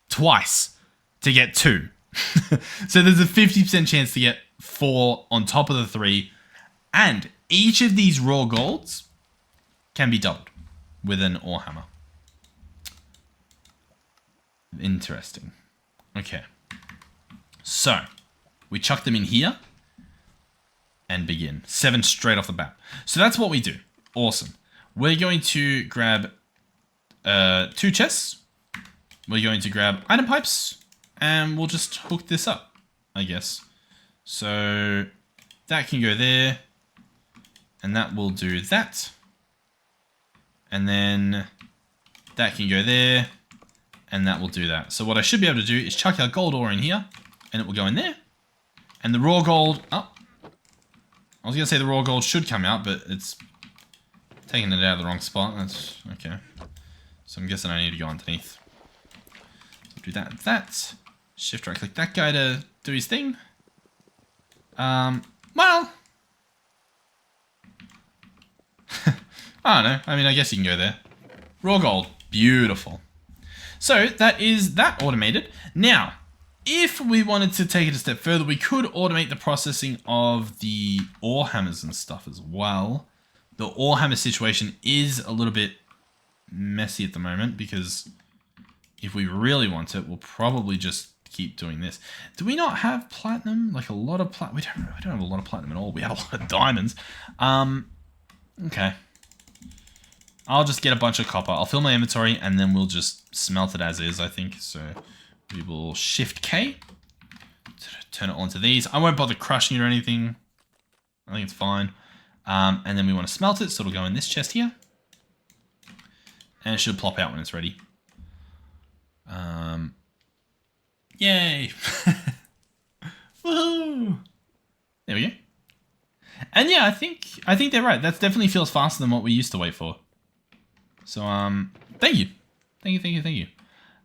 twice to get 2. So there's a 50% chance to get 4 on top of the 3, and each of these raw golds can be doubled with an ore hammer. Interesting. Okay. So, we chuck them in here and begin. 7 straight off the bat. So that's what we do. Awesome. We're going to grab 2 chests. We're going to grab item pipes, and we'll just hook this up, I guess. So that can go there, and that will do that. And then that can go there, and that will do that. So what I should be able to do is chuck our gold ore in here, and it will go in there. And the raw gold, I was going to say the raw gold should come out, but it's taking it out of the wrong spot. That's okay. So I'm guessing I need to go underneath. Do that and that. Shift right click that guy to do his thing. Well, I don't know. I mean, I guess you can go there. Raw gold. Beautiful. So that is that automated. Now, if we wanted to take it a step further, we could automate the processing of the ore hammers and stuff as well. The ore hammer situation is a little bit messy at the moment because if we really want it, we'll probably just keep doing this. Do we not have platinum? Like a lot of platinum? We don't have a lot of platinum at all. We have a lot of diamonds. Okay. I'll just get a bunch of copper. I'll fill my inventory and then we'll just smelt it as is, I think. So we will shift K to turn it onto these. I won't bother crushing it or anything. I think it's fine. And then we want to smelt it, so it'll go in this chest here. And it should plop out when it's ready. Yay! Woohoo! There we go. And yeah, I think they're right. That definitely feels faster than what we used to wait for. So, thank you. Thank you.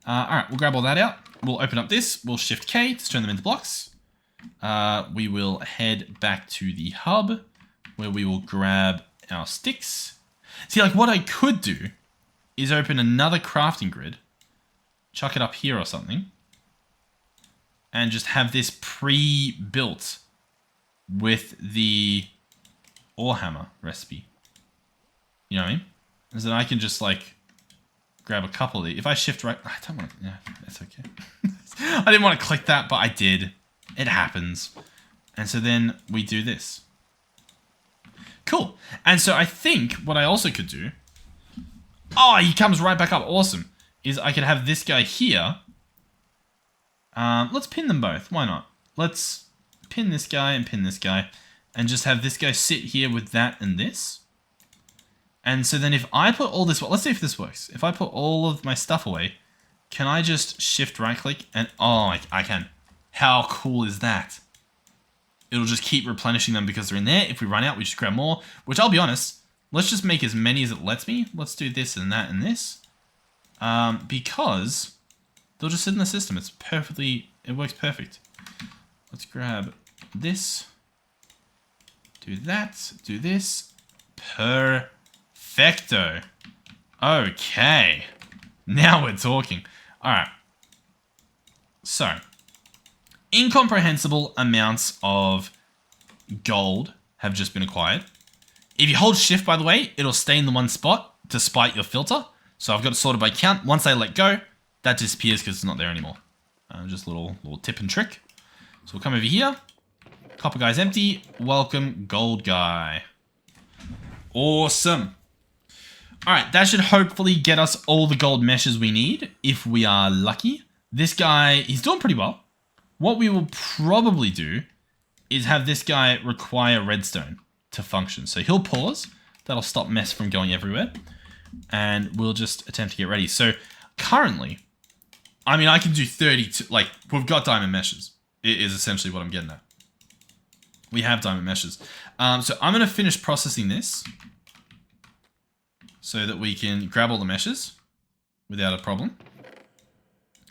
Alright, we'll grab all that out. We'll open up this. We'll shift K to turn them into blocks. We will head back to the hub where we will grab our sticks. See, like what I could do is open another crafting grid, chuck it up here or something, and just have this pre-built with the ore hammer recipe. You know what I mean? And then I can just like grab a couple of these. If I shift right, I don't want to, yeah, that's okay. I didn't want to click that, but I did. It happens. And so then we do this. Cool. And so I think what I also could do, oh, he comes right back up. Awesome. Is I could have this guy here. Let's pin them both. Why not? Let's pin this guy and pin this guy. And just have this guy sit here with that and this. And so then if I put all this... Let's see if this works. If I put all of my stuff away, can I just shift right click and... Oh, I can. How cool is that? It'll just keep replenishing them because they're in there. If we run out, we just grab more. Which I'll be honest, let's just make as many as it lets me. Let's do this and that and this. Because they'll just sit in the system. It's perfectly... It works perfect. Let's grab this. Do that. Do this. Perfecto. Okay. Now we're talking. Alright. So. Incomprehensible amounts of gold have just been acquired. If you hold shift, by the way, it'll stay in the one spot to spite your filter. So I've got it sorted by count. Once I let go, that disappears because it's not there anymore. Just a little tip and trick. So we'll come over here. Copper guy's empty. Welcome, gold guy. Awesome. Alright, that should hopefully get us all the gold meshes we need, if we are lucky. This guy, he's doing pretty well. What we will probably do is have this guy require redstone to function. So he'll pause. That'll stop mess from going everywhere. And we'll just attempt to get ready. So currently, I mean, I can do 32. Like, we've got diamond meshes. It is essentially what I'm getting at. We have diamond meshes. So I'm going to finish processing this so that we can grab all the meshes without a problem.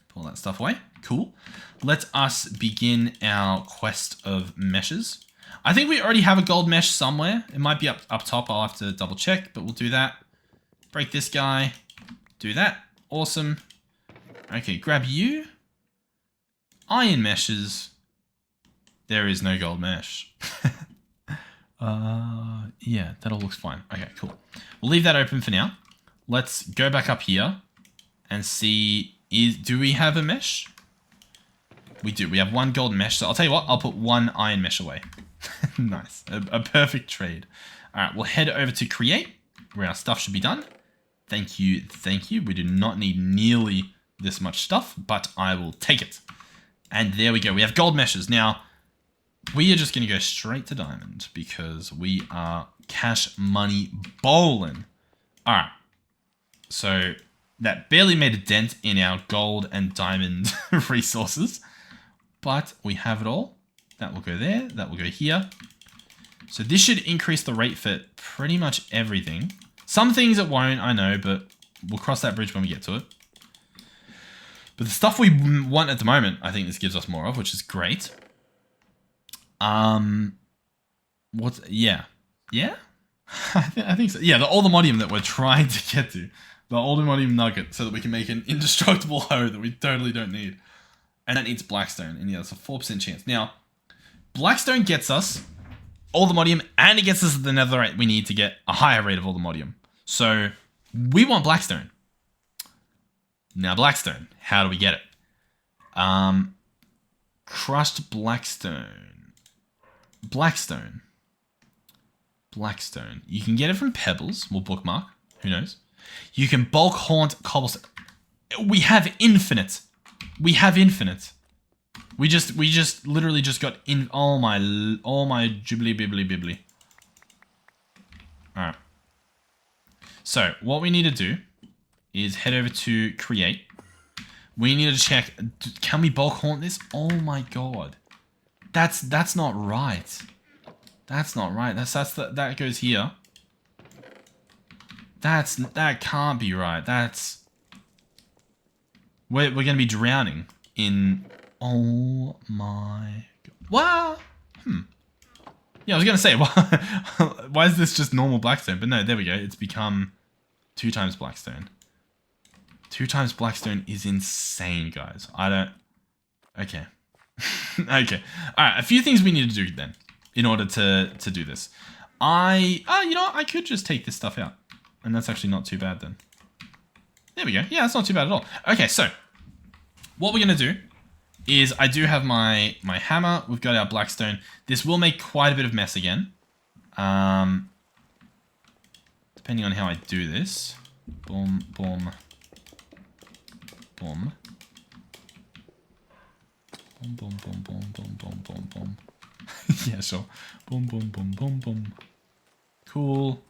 Pull that stuff away. Cool. Let us begin our quest of meshes. I think we already have a gold mesh somewhere. It might be up top. I'll have to double check, but we'll do that. Break this guy. Do that. Awesome. Okay, grab you. Iron meshes. There is no gold mesh. Yeah, that all looks fine. Okay, cool. We'll leave that open for now. Let's go back up here and see, do we have a mesh? We do. We have one gold mesh. So I'll tell you what, I'll put one iron mesh away. Nice. A perfect trade. All right, we'll head over to create where our stuff should be done. Thank you. Thank you. We do not need nearly this much stuff, but I will take it. And there we go. We have gold meshes. Now, we are just going to go straight to diamond because we are cash money bowling. All right. So that barely made a dent in our gold and diamond resources, but we have it all. That will go there. That will go here. So this should increase the rate for pretty much everything. Some things it won't, I know, but we'll cross that bridge when we get to it. But the stuff we want at the moment, I think this gives us more of, which is great. Yeah. I think so. Yeah, the Allthemodium that we're trying to get to. The Allthemodium nugget, so that we can make an indestructible hoe that we totally don't need. And that needs blackstone. And yeah, it's a 4% chance. Now, blackstone gets us Allthemodium, and it gets us the netherite we need to get a higher rate of Allthemodium. So, we want blackstone. Now, blackstone. How do we get it? Crushed blackstone. Blackstone. You can get it from pebbles. We'll bookmark. Who knows? You can bulk haunt cobblestone. We have infinite. We just literally just got in all my jibbly bibbly bibbly. Alright. So, what we need to do is head over to create. We need to check, can we bulk haunt this? Oh my god. That's not right. That's not right. That goes here. That can't be right. We're gonna be drowning in. Oh my god. Wow. Yeah, I was gonna say, why is this just normal blackstone? But no, there we go. It's become 2 times blackstone. 2 times blackstone is insane, guys. Okay. Okay. Alright, a few things we need to do then in order to do this. You know what? I could just take this stuff out. And that's actually not too bad then. There we go. Yeah, that's not too bad at all. Okay, so what we're going to do is I do have my hammer. We've got our blackstone. This will make quite a bit of mess again. Depending on how I do this. Boom, boom, boom. Boom, boom, boom, boom, boom, boom, boom, boom. Yeah, sure. Boom, boom, boom, boom, boom. Cool.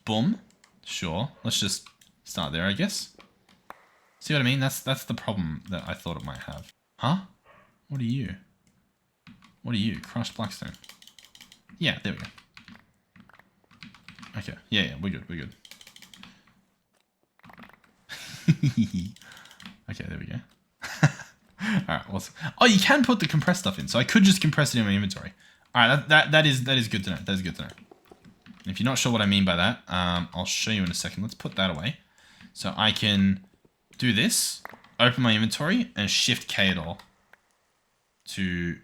Boom. Sure. Let's just start there, I guess. See what I mean? That's the problem that I thought it might have. Huh? What are you? What are you? Crushed blackstone. Yeah, there we go. Okay. Yeah, we're good. Okay, there we go. Alright, awesome. Oh, you can put the compressed stuff in, so I could just compress it in my inventory. Alright, that is good to know. That is good to know. And if you're not sure what I mean by that, I'll show you in a second. Let's put that away. So I can do this, open my inventory, and shift K it all to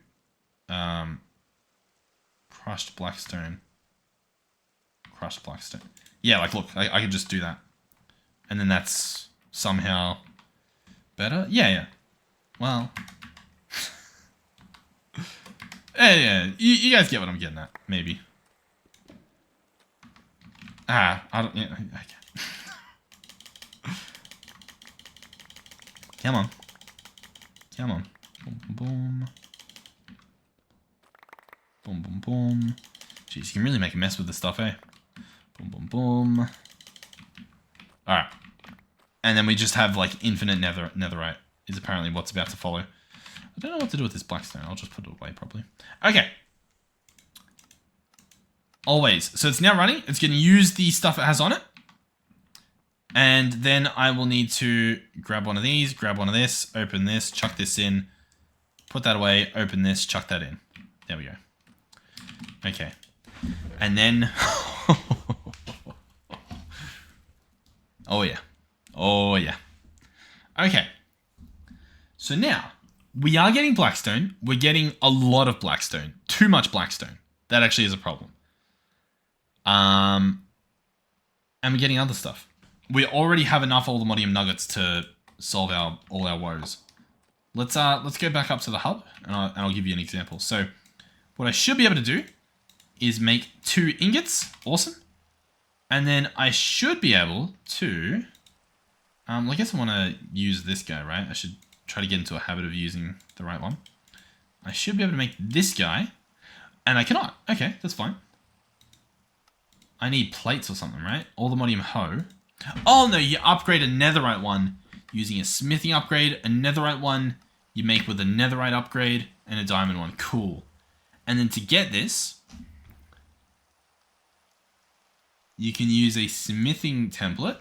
crushed blackstone. Yeah, like look, I can just do that. And then that's somehow better. Yeah. Well, yeah. You guys get what I'm getting at, maybe. I don't. Yeah, okay. Come on. Boom, boom, boom. Jeez, you can really make a mess with this stuff, eh? Boom. All right, and then we just have like infinite netherite. Is apparently what's about to follow. I don't know what to do with this blackstone. I'll just put it away probably. Okay. Always. So it's now running. It's going to use the stuff it has on it. And then I will need to grab one of these, grab one of this, open this, chuck this in, put that away, open this, chuck that in. There we go. Okay. And then... Oh yeah. Okay. So now, we are getting blackstone. We're getting a lot of blackstone. Too much blackstone. That actually is a problem. And we're getting other stuff. We already have enough Allthemodium nuggets to solve all our woes. Let's go back up to the hub, and I'll give you an example. So, what I should be able to do is make 2 ingots. Awesome. And then I should be able to... I guess I want to use this guy, right? I should try to get into a habit of using the right one. I should be able to make this guy. And I cannot. Okay, that's fine. I need plates or something, right? Allthemodium hoe. Oh, no, you upgrade a netherite one using a smithing upgrade. A netherite one you make with a netherite upgrade. And a diamond one. Cool. And then to get this... you can use a smithing template,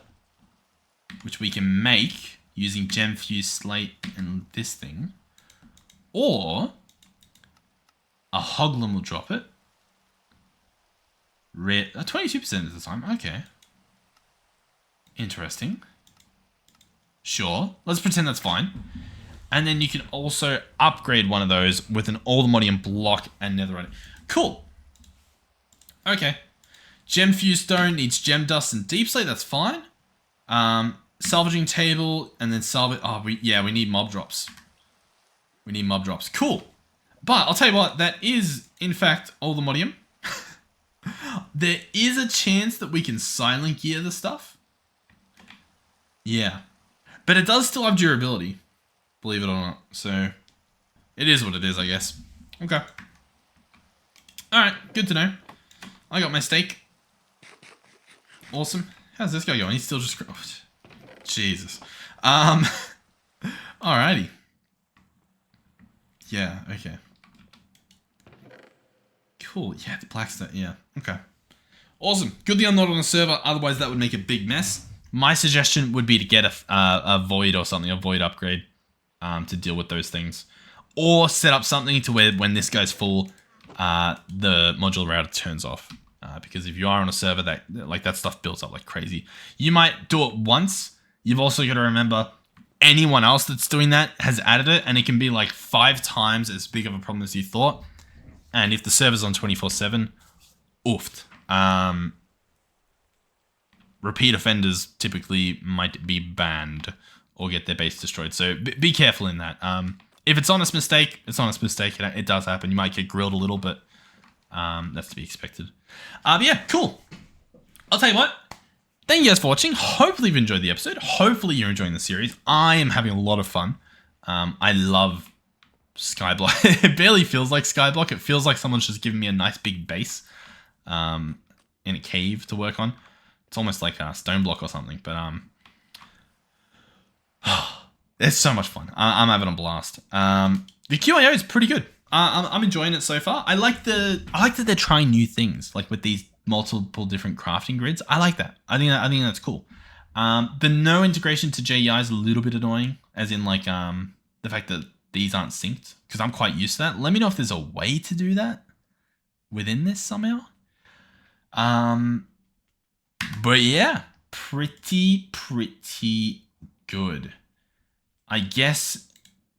which we can make using gem fuse slate and this thing. Or a hoglin will drop it. Rare 22% of the time. Okay. Interesting. Sure. Let's pretend that's fine. And then you can also upgrade one of those with an Allthemodium block and netherite. Cool. Okay. Gem fuse stone needs gem dust and deep slate. That's fine. Salvaging table and then salvage. Oh, we need mob drops. We need mob drops. Cool. But I'll tell you what, that is in fact Allthemodium. There is a chance that we can silent gear the stuff. Yeah. But it does still have durability, believe it or not. So it is what it is, I guess. Okay. Alright, good to know. I got my steak. Awesome. How's this guy going? He's still just... Oh, Jesus. Alrighty. Yeah, okay. Cool. Yeah, the blackstone. Yeah, okay. Awesome. Good thing I'm not on a server, otherwise that would make a big mess. My suggestion would be to get a void or something, a void upgrade to deal with those things. Or set up something to where when this goes full, the modular router turns off. Because if you are on a server that stuff builds up like crazy. You might do it once. You've also got to remember anyone else that's doing that has added it, and it can be like 5 times as big of a problem as you thought. And if the server's on 24/7, oofed. Repeat offenders typically might be banned or get their base destroyed. So be careful in that. If it's honest mistake, it's honest mistake. It does happen. You might get grilled a little, but that's to be expected. But yeah, cool. I'll tell you what. Thank you guys for watching. Hopefully you've enjoyed the episode. Hopefully you're enjoying the series. I am having a lot of fun. I love Skyblock. It barely feels like Skyblock. It feels like someone's just given me a nice big base in a cave to work on. It's almost like a stone block or something, but it's so much fun. I'm having a blast. The QAO is pretty good. I'm enjoying it so far. I like that they're trying new things, like with these multiple different crafting grids. I like that. I think that's cool. The no integration to JEI is a little bit annoying, as in like the fact that these aren't synced, because I'm quite used to that. Let me know if there's a way to do that within this somehow. But yeah, pretty good. I guess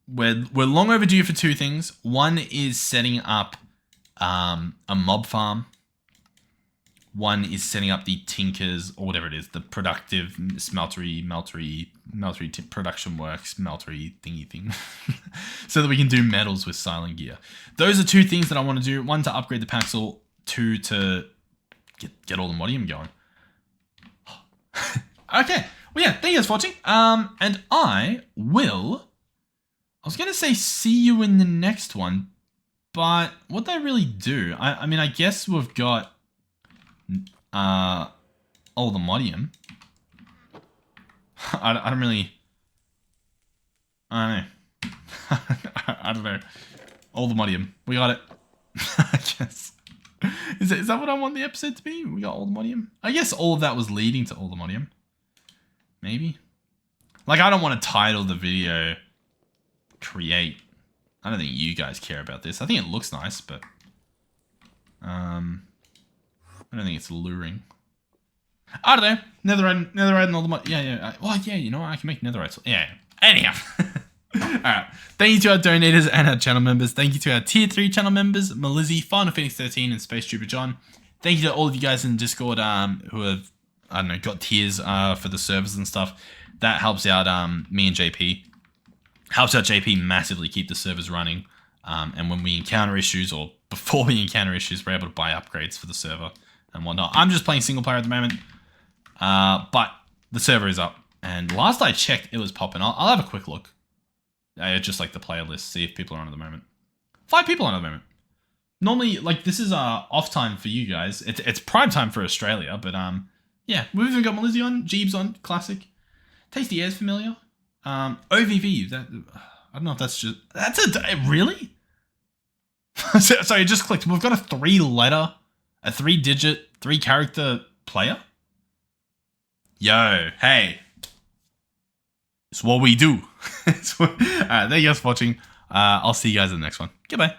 we're long overdue for 2 things. One is setting up a mob farm. One is setting up the tinkers, or whatever it is, the productive smeltery production works, smeltery thingy thing. So that we can do metals with silent gear. Those are 2 things that I want to do. 1 to upgrade the Paxel, 2 to get Allthemodium going. Okay. Well, yeah, thank you guys for watching. And I was going to say see you in the next one, but what they really do, I mean, I guess we've got Allthemodium. I don't know. I don't know. Allthemodium. We got it. I guess. Is that what I want the episode to be? We got Allthemodium? I guess all of that was leading to Allthemodium. Maybe. Like, I don't want to title the video create. I don't think you guys care about this. I think it looks nice, but I don't think it's alluring. I don't know. Netherite and Allthemodium. Yeah. Well, yeah, you know what? I can make netherite. Yeah. Anyhow. Alright. Thank you to our donators and our channel members. Thank you to our tier 3 channel members, Melizzy, Final Phoenix 13, and Space Trooper John. Thank you to all of you guys in Discord who have, I don't know, got tiers for the servers and stuff. That helps out me and JP. Helps out JP massively keep the servers running. And when we encounter issues, or before we encounter issues, we're able to buy upgrades for the server and whatnot. I'm just playing single player at the moment. But the server is up. And last I checked, it was popping. I'll have a quick look. Just like the player list, see if people are on at the moment. 5 people on at the moment. Normally, like, this is off time for you guys. It's prime time for Australia, but yeah, we've even got Melizzy on, Jeebs on, classic. Tasty Air's familiar. OVV, that I don't know if that's just really? So it just clicked. We've got a 3-letter, a 3-digit, 3-character player. Yo, hey. It's what we do. Alright, thank you guys for watching. I'll see you guys in the next one. Goodbye.